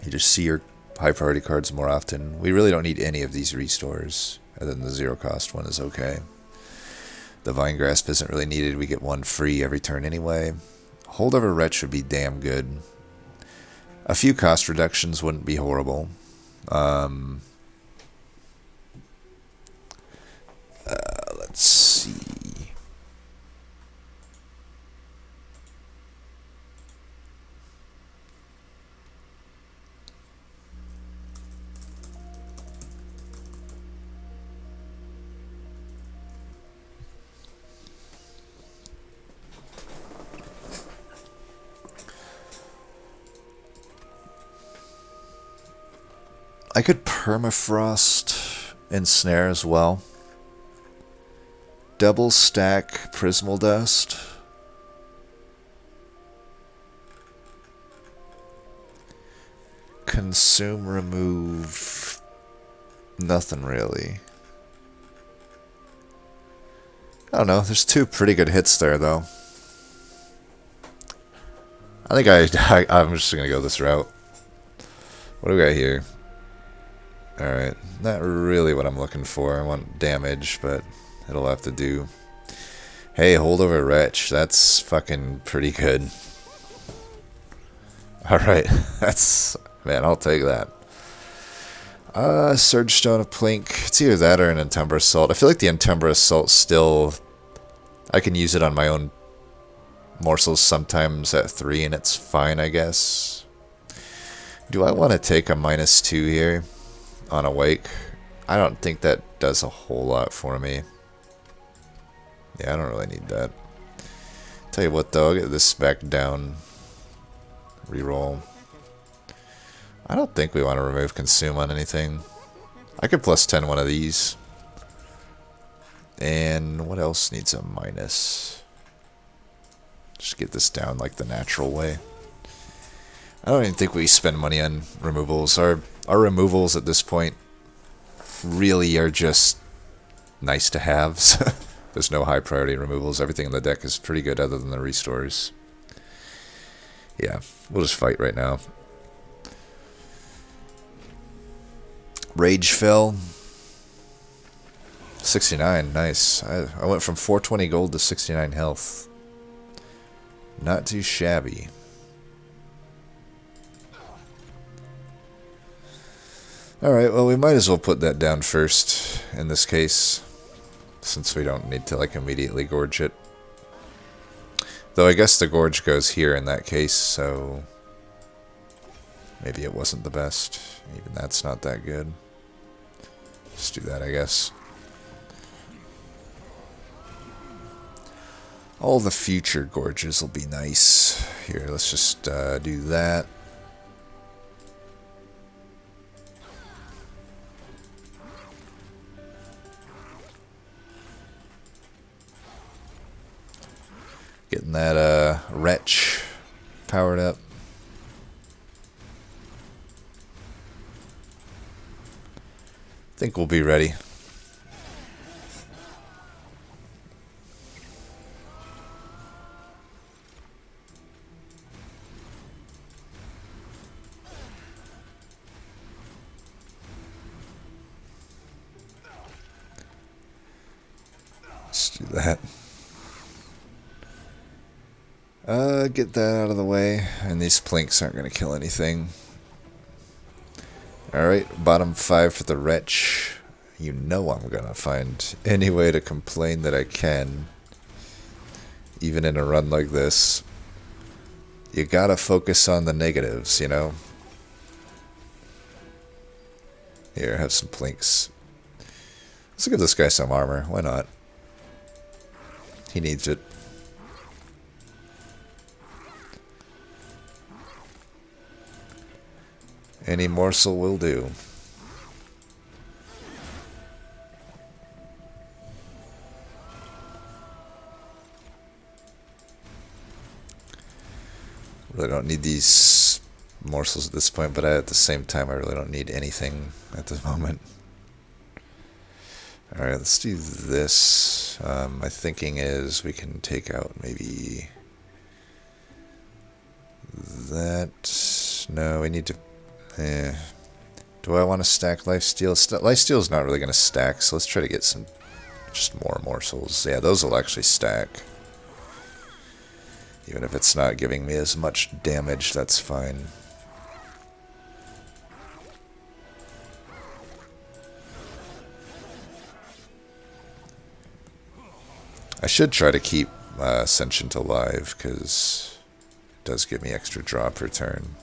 You just see your high priority cards more often. We really don't need any of these restores, other than the 0 cost one is okay. The Vine Grasp isn't really needed. We get 1 free every turn anyway. Holdover Wretch would be damn good. A few cost reductions wouldn't be horrible. Let's see. I could permafrost ensnare as well. Double stack Prismal Dust. Consume, remove. Nothing really. I don't know. There's two pretty good hits there, though. I think I'm just gonna go this route. What do we got here? Alright, not really what I'm looking for. I want damage, but it'll have to do. Hey, Holdover Wretch. That's fucking pretty good. Alright, that's... Man, I'll take that. Surge Stone of Plink. It's either that or an Entumber Assault. I feel like the Entumber Assault still... I can use it on my own morsels sometimes at 3 and it's fine, I guess. Do I want to take a -2 here on Awake? I don't think that does a whole lot for me. Yeah, I don't really need that. Tell you what though, I'll get this back down. Reroll. I don't think we want to remove Consume on anything. I could +10 one of these. And what else needs a minus? Just get this down like the natural way. I don't even think we spend money on removals. Our removals at this point really are just nice to haves. There's no high priority removals. Everything in the deck is pretty good other than the restores. Yeah, we'll just fight right now. Rage fell. 69, nice. I went from 420 gold to 69 health. Not too shabby. Alright, well we might as well put that down first in this case, since we don't need to like immediately gorge it. Though I guess the gorge goes here in that case, so maybe it wasn't the best. Even that's not that good. Just do that, I guess. All the future gorges will be nice. Here, let's just do that. Getting that wretch powered up. Think we'll be ready. Let's do that. Get that out of the way, and these plinks aren't going to kill anything. Alright, bottom 5 for the wretch. You know I'm going to find any way to complain that I can, even in a run like this. You gotta focus on the negatives, you know? Here, have some plinks. Let's give this guy some armor, why not? He needs it. Any morsel will do. Really don't need these morsels at this point, but at the same time I really don't need anything at this moment. Alright, let's do this. My thinking is we can take out maybe that. No, we need to... Do I want to stack lifesteal? Lifesteal is not really going to stack, so let's try to get some, just more morsels. Yeah, those will actually stack. Even if it's not giving me as much damage, that's fine. I should try to keep Sentient alive, because it does give me extra draw per turn.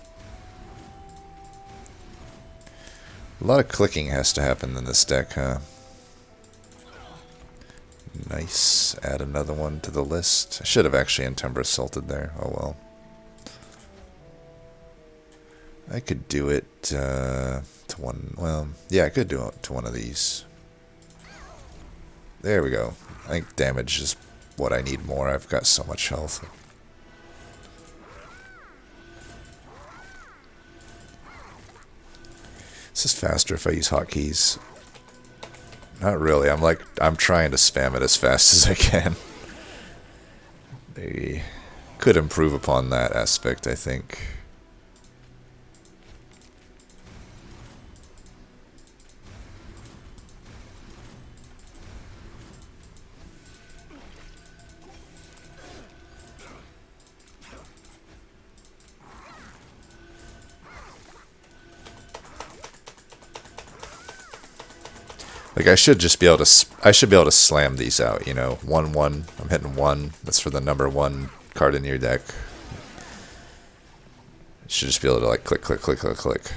A lot of clicking has to happen in this deck, huh? Nice. Add another one to the list. I should have actually Entumber Assaulted there. Oh well. I could do it to one. Well, yeah, I could do it to one of these. There we go. I think damage is what I need more. I've got so much health. This is faster if I use hotkeys. Not really. I'm trying to spam it as fast as I can. They could improve upon that aspect, I think. Like I should just be able to. I should be able to slam these out. You know, 1/1. I'm hitting 1. That's for the number 1 card in your deck. Should just be able to like click, click, click, click, click.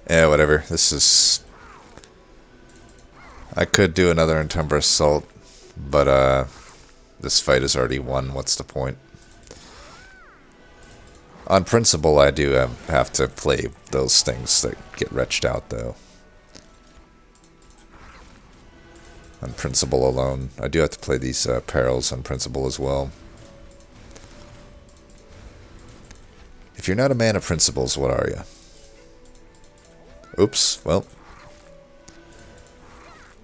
Yeah, whatever. This is. I could do another runresult, but this fight is already won. What's the point? On principle, I do have to play those things that get retched out, though. On principle alone. I do have to play these perils on principle as well. If you're not a man of principles, what are you? Oops, well.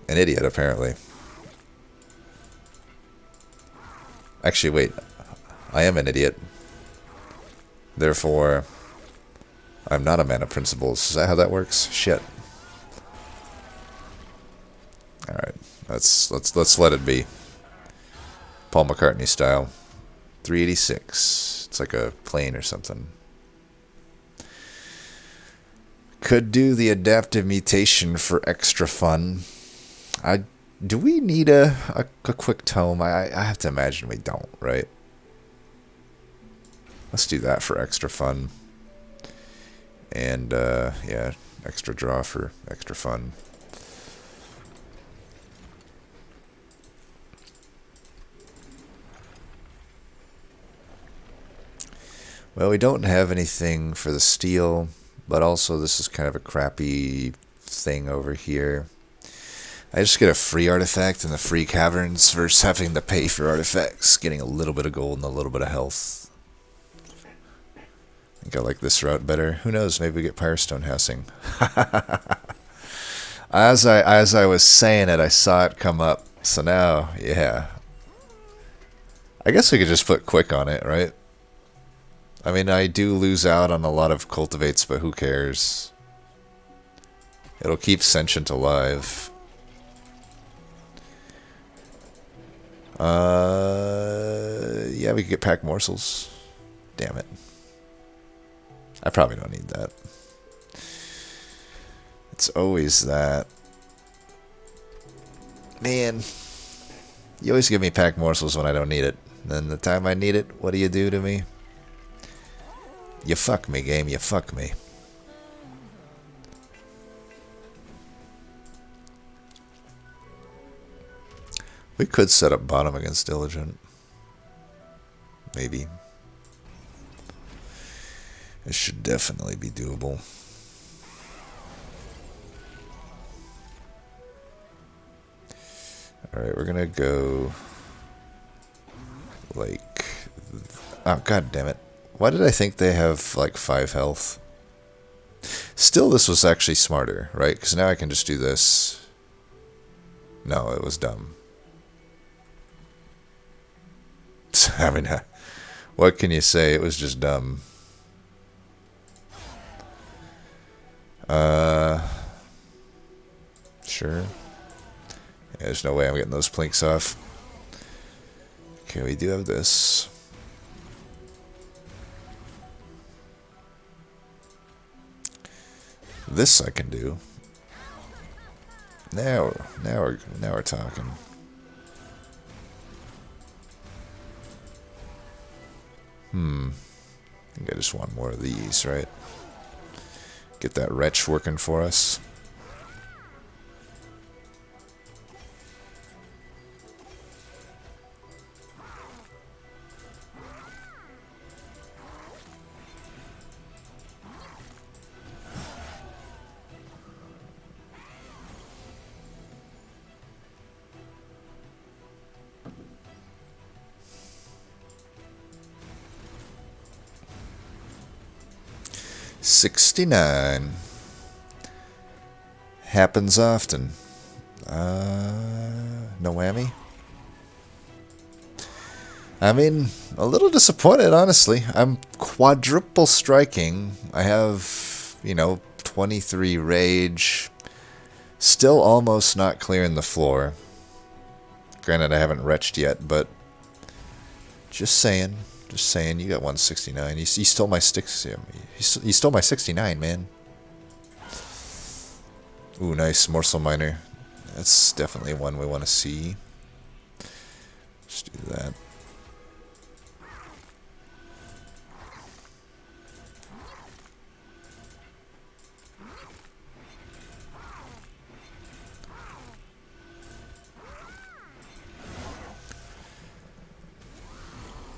An idiot, apparently. Actually, wait. I am an idiot. Therefore, I'm not a man of principles. Is that how that works? Shit. Alright. Let's let it be. Paul McCartney style. 386. It's like a plane or something. Could do the adaptive mutation for extra fun. Do we need a quick tome? I have to imagine we don't, right? Let's do that for extra fun. And, yeah, extra draw for extra fun. Well, we don't have anything for the steel, but also this is kind of a crappy thing over here. I just get a free artifact in the free caverns versus having to pay for artifacts, getting a little bit of gold and a little bit of health. I think I like this route better. Who knows, maybe we get Pyrestone housing. As I was saying it, I saw it come up. So now, yeah. I guess we could just put quick on it, right? I mean, I do lose out on a lot of cultivates, but who cares? It'll keep Sentient alive. Yeah, we could get pack morsels. Damn it. I probably don't need that. It's always that. Man. You always give me pack morsels when I don't need it. Then the time I need it, what do you do to me? You fuck me, game. You fuck me. We could set up bottom against Diligent. Maybe. It should definitely be doable. Alright, we're gonna go... like... oh, god damn it. Why did I think they have, like, 5 health? Still, this was actually smarter, right? Because now I can just do this. No, it was dumb. I mean, what can you say? It was just dumb. Sure. Yeah, there's no way I'm getting those plinks off. Okay, we do have this. This I can do. Now we're talking. I think I just want more of these, right? Get that wretch working for us. $69. Happens often. No whammy? I mean, a little disappointed, honestly. I'm quadruple striking. I have, 23 rage. Still almost not clearing the floor. Granted, I haven't retched yet, but just saying. Just saying, you got 169. You stole my sticks. You stole my 69, man. Ooh, nice morsel miner. That's definitely one we want to see. Let's do that.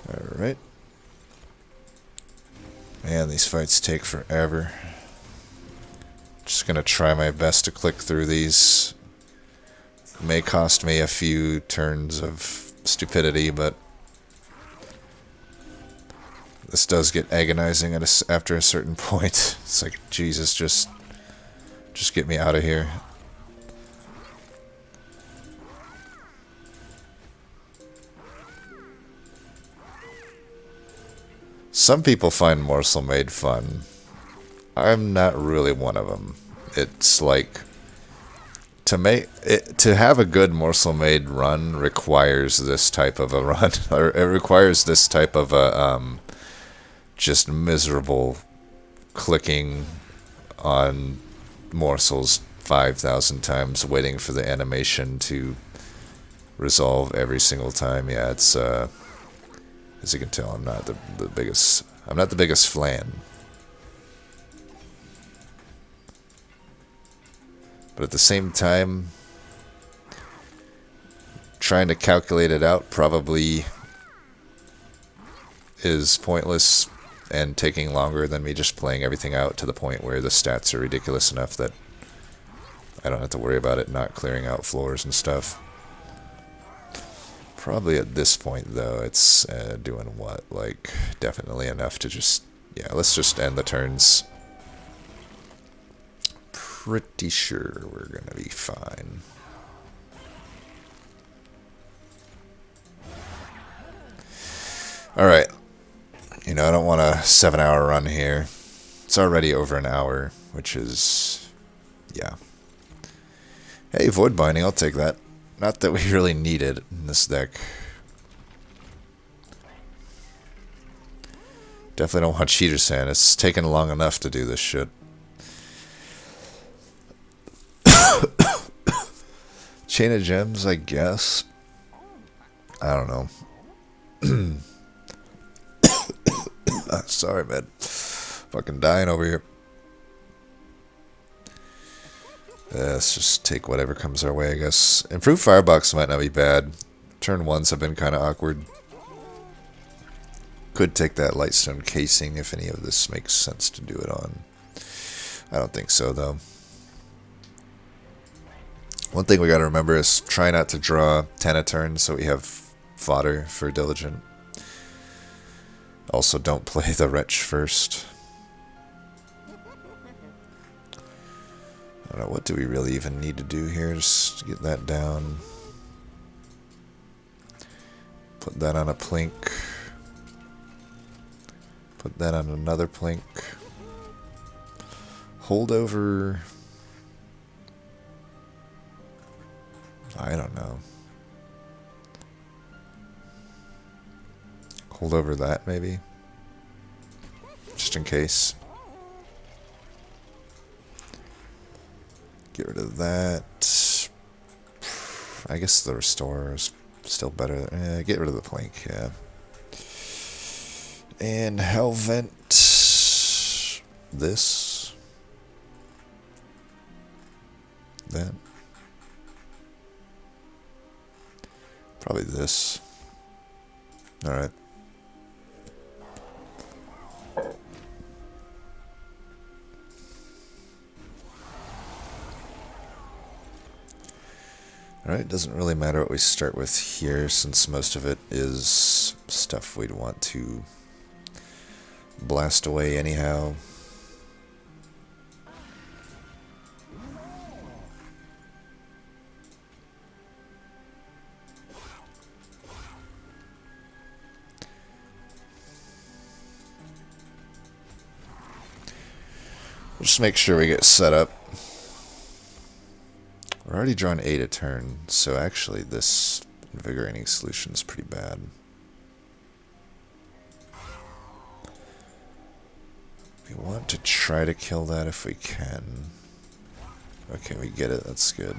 Alright. Man, these fights take forever. Just gonna try my best to click through these. May cost me a few turns of stupidity, but this does get agonizing after a certain point. It's like, Jesus, just get me out of here. Some people find Morsel-Made fun. I'm not really one of them. It's like to have a good Morsel-Made run requires this type of a run, or it requires this type of a just miserable clicking on morsels 5,000 times, waiting for the animation to resolve every single time. Yeah, it's as you can tell, I'm not the biggest. I'm not the biggest flan. But at the same time, trying to calculate it out probably is pointless and taking longer than me just playing everything out to the point where the stats are ridiculous enough that I don't have to worry about it not clearing out floors and stuff. Probably at this point, though, it's doing what? Like, definitely enough to just... Yeah, let's just end the turns. Pretty sure we're gonna be fine. Alright. I don't want a 7-hour run here. It's already over an hour, which is... Yeah. Hey, Void Binding, I'll take that. Not that we really need it in this deck. Definitely don't want Cheater Sand. It's taken long enough to do this shit. Chain of Gems, I guess. I don't know. Sorry, man. Fucking dying over here. Let's just take whatever comes our way, I guess. Improved Firebox might not be bad. Turn ones have been kind of awkward. Could take that Lightstone Casing if any of this makes sense to do it on. I don't think so, though. One thing we gotta remember is try not to draw 10 a turn so we have fodder for Diligent. Also, don't play the Wretch first. I don't know, what do we really even need to do here? Just get that down. Put that on a plink. Put that on another plink. Hold over... I don't know. Hold over that, maybe? Just in case. Get rid of that. I guess the Restore is still better. Get rid of the Plank, yeah. And Hellvent. This. that. Probably this. Alright. Alright, doesn't really matter what we start with here, since most of it is stuff we'd want to blast away anyhow. Just make sure we get set up. We're already drawing 8 a turn, so actually this invigorating solution is pretty bad. We want to try to kill that if we can. Okay, we get it, that's good.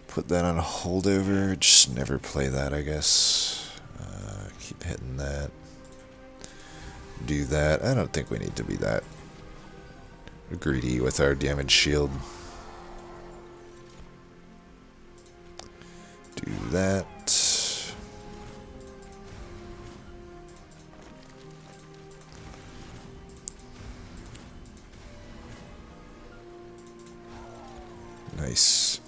Put that on a holdover, just never play that, I guess. Keep hitting that. Do that. I don't think we need to be that greedy with our damage shield. Do that. Nice.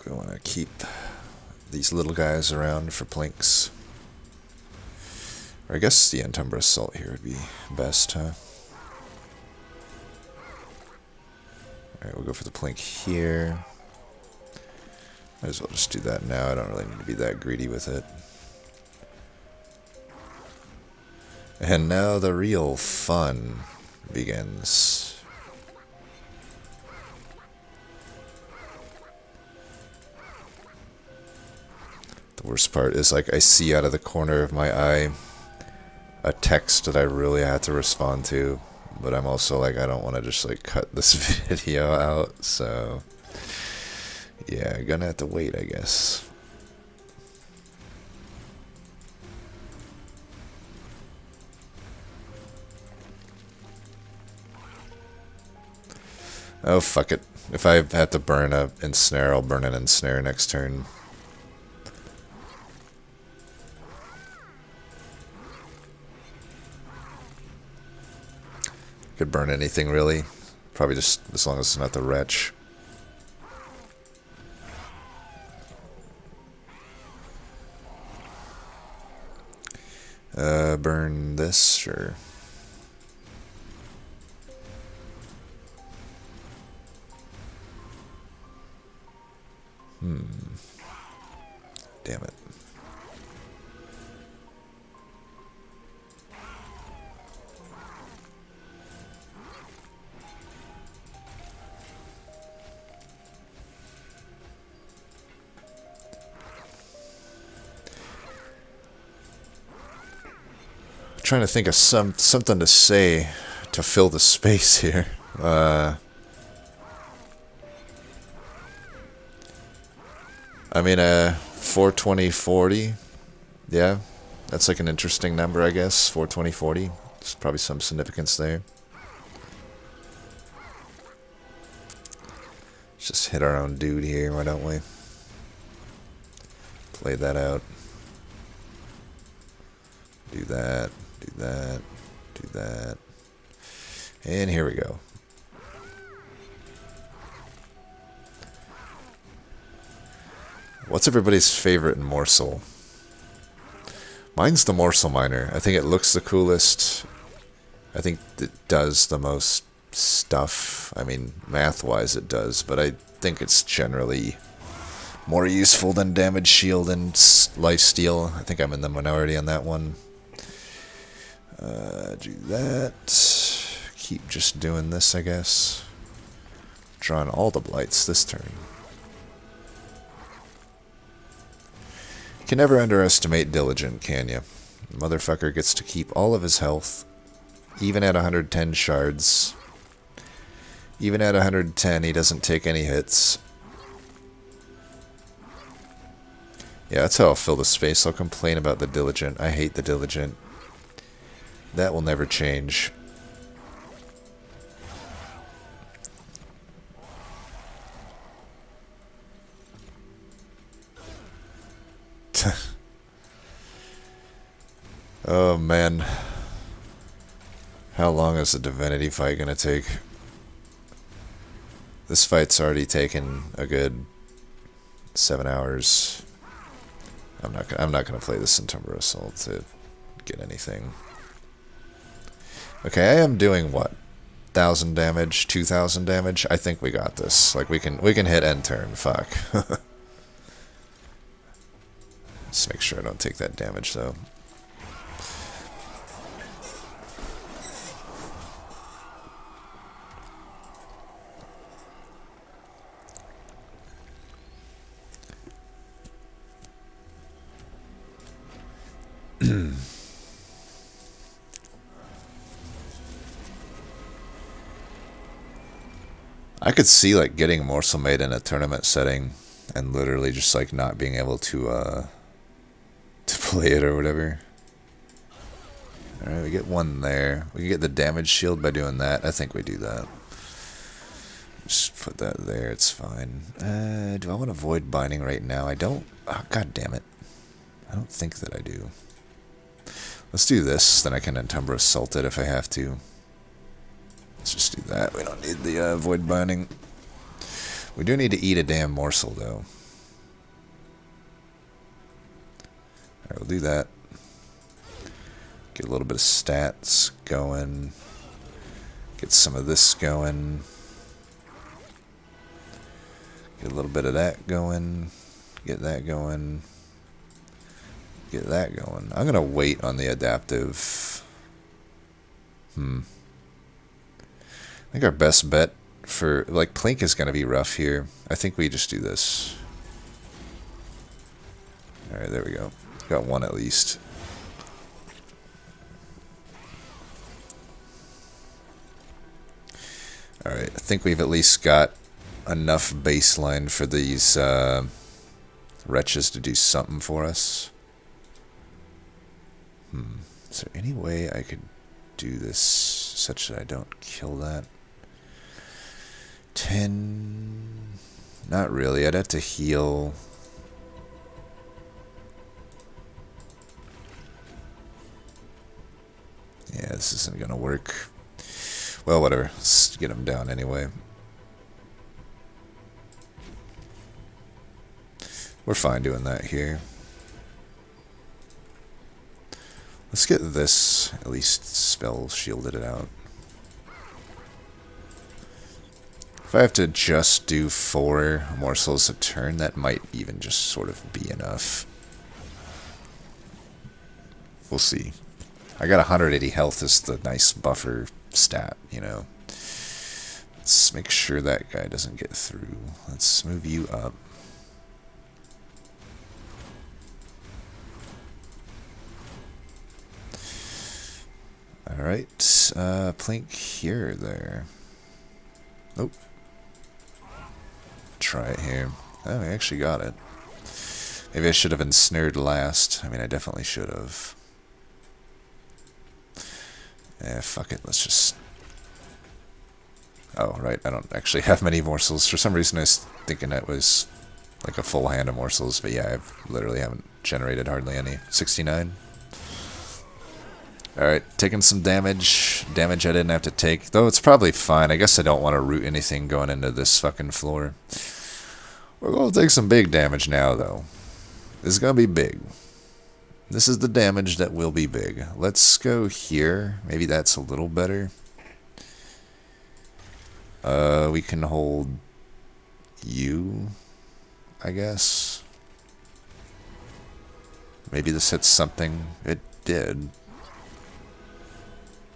We want to keep these little guys around for plinks. Or I guess the Entumbra Assault here would be best, huh? Alright, we'll go for the plink here. Might as well just do that now. I don't really need to be that greedy with it. And now the real fun begins. The worst part is, like, I see out of the corner of my eye a text that I really had to respond to, but I'm also like, I don't want to just like cut this video out, so yeah, gonna have to wait, I guess. Oh, fuck it. If I have to burn a ensnare, I'll burn an ensnare next turn. Could burn anything, really. Probably just as long as it's not the wretch. Burn this, sure. Damn it. Trying to think of something to say to fill the space here. I mean, 420-40. Yeah, that's like an interesting number, I guess. 420-40. There's probably some significance there. Let's just hit our own dude here, why don't we? Play that out. Do that. Do that. Do that. And here we go. What's everybody's favorite in Morsel? Mine's the Morsel Miner. I think it looks the coolest. I think it does the most stuff. I mean, math-wise it does, but I think it's generally more useful than Damage Shield and Lifesteal. I think I'm in the minority on that one. Do that. Keep just doing this, I guess. Drawing all the blights this turn. Can never underestimate Diligent, can you? Motherfucker gets to keep all of his health, even at 110 shards. Even at 110, he doesn't take any hits. Yeah, that's how I'll fill the space. I'll complain about the Diligent. I hate the Diligent. That will never change. Oh, man. How long is the Divinity fight gonna take? This fight's already taken a good 7 hours. I'm not gonna play this in runresult to get anything. Okay, I am doing what? 1,000 damage, 2,000 damage. I think we got this. Like we can hit end turn. Fuck. Just make sure I don't take that damage though. I could see like getting Morsel-Made in a tournament setting and literally just like not being able to play it or whatever. Alright, we get one there. We can get the damage shield by doing that. I think we do that. Just put that there, it's fine. Do I want to avoid binding right now? I don't. Oh, god damn it. I don't think that I do. Let's do this, then I can runresult it if I have to. Let's just do that. We don't need the void binding. We do need to eat a damn morsel, though. Alright, we'll do that. Get a little bit of stats going. Get some of this going. Get a little bit of that going. Get that going. Get that going. I'm going to wait on the adaptive. I think our best bet for, like, Plink is going to be rough here. I think we just do this. Alright, there we go. Got one at least. Alright, I think we've at least got enough baseline for these wretches to do something for us. Is there any way I could do this such that I don't kill that? 10... Not really. I'd have to heal. Yeah, this isn't gonna work. Well, whatever. Let's get him down anyway. We're fine doing that here. Let's get this, at least spell shielded it out. If I have to just do 4 morsels a turn, that might even just sort of be enough. We'll see. I got 180 health as the nice buffer stat, you know. Let's make sure that guy doesn't get through. Let's move you up. Alright, Plink here, there. Nope. Try it here. Oh, we actually got it. Maybe I should have ensnared last. I mean, I definitely should have. Eh, fuck it, let's just... Oh, right, I don't actually have many morsels. For some reason I was thinking that was like a full hand of morsels, but yeah, I literally haven't generated hardly any. 69. Alright, taking some damage. Damage I didn't have to take. Though it's probably fine. I guess I don't want to root anything going into this fucking floor. We're going to take some big damage now, though. This is going to be big. This is the damage that will be big. Let's go here. Maybe that's a little better. We can hold you, I guess. Maybe this hits something. It did.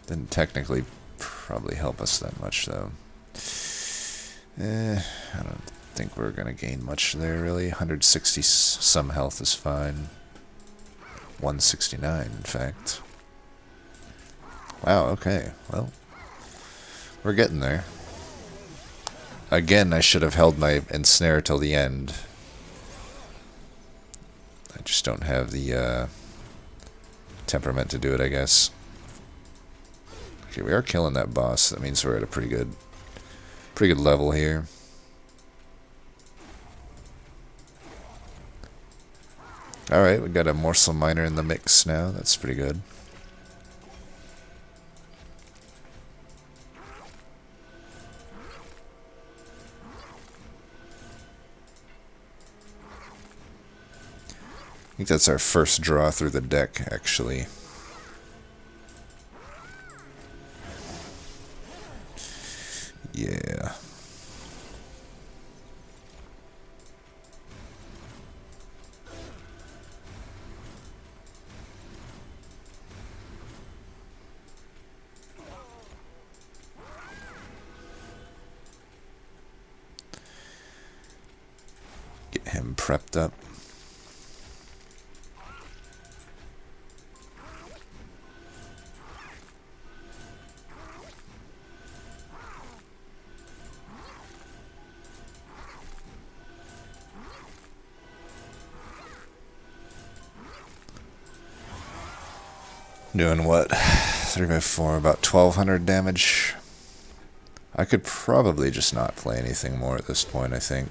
Didn't technically probably help us that much, though. I don't think we're going to gain much there, really. 160 some health is fine. 169, in fact. Wow, okay. Well, we're getting there. Again, I should have held my ensnare till the end. I just don't have the temperament to do it, I guess. Okay, we are killing that boss. That means we're at a pretty good level here. Alright, we got a morsel miner in the mix now. That's pretty good. I think that's our first draw through the deck, actually. Yeah. Get him prepped up. Doing what? 3 by 4, about 1200 damage. I could probably just not play anything more at this point, I think.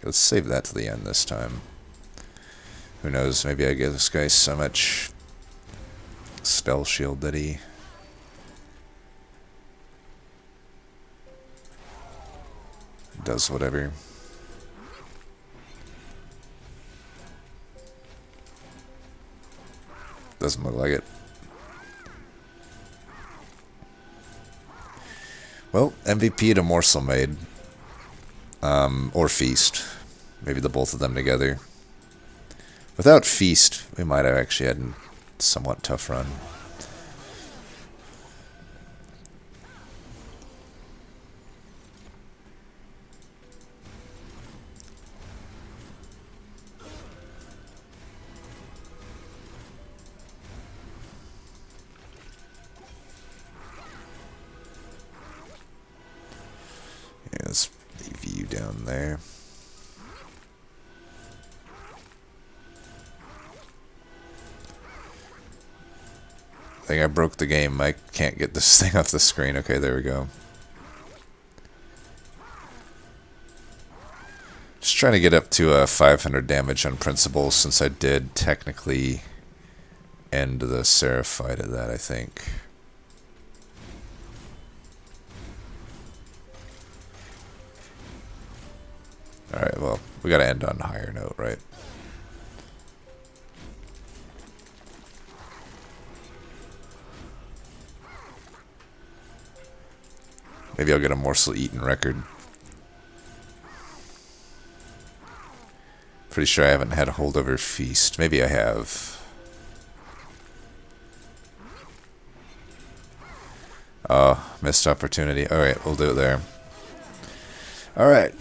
Let's save that to the end this time. Who knows, maybe I give this guy so much spell shield that he does whatever. Doesn't look like it. Well, MVP to Morsel-Made. Or Feast. Maybe the both of them together. Without Feast, we might have actually had a somewhat tough run. Yeah, let's leave you down there. I think I broke the game. I can't get this thing off the screen. Okay, there we go. Just trying to get up to 500 damage on principle, since I did technically end the Seraph fight at that, I think. Alright, well, we gotta end on a higher note, right? Maybe I'll get a morsel eaten record. Pretty sure I haven't had a holdover feast. Maybe I have. Oh, missed opportunity. Alright, we'll do it there. Alright.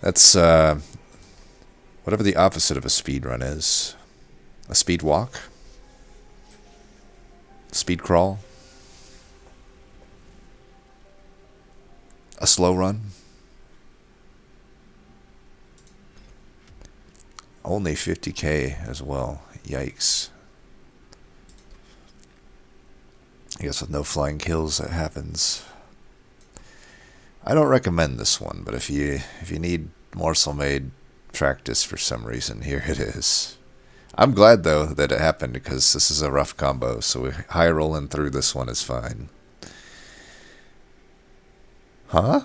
That's, whatever the opposite of a speed run is. A speed walk? Speed crawl? A slow run? Only 50k as well. Yikes. I guess with no flying kills that happens. I don't recommend this one, but if you need Morsel-Made practice for some reason, here it is. I'm glad though that it happened, because this is a rough combo, so high rolling through this one is fine. Huh?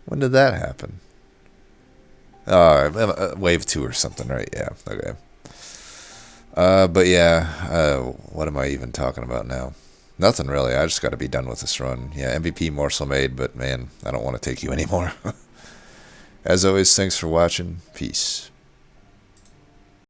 When did that happen? Wave 2 or something, right? Yeah, okay. But yeah, what am I even talking about now? Nothing really. I just got to be done with this run. Yeah, MVP Morsel-Made, but man, I don't want to take you anymore. As always, thanks for watching. Peace.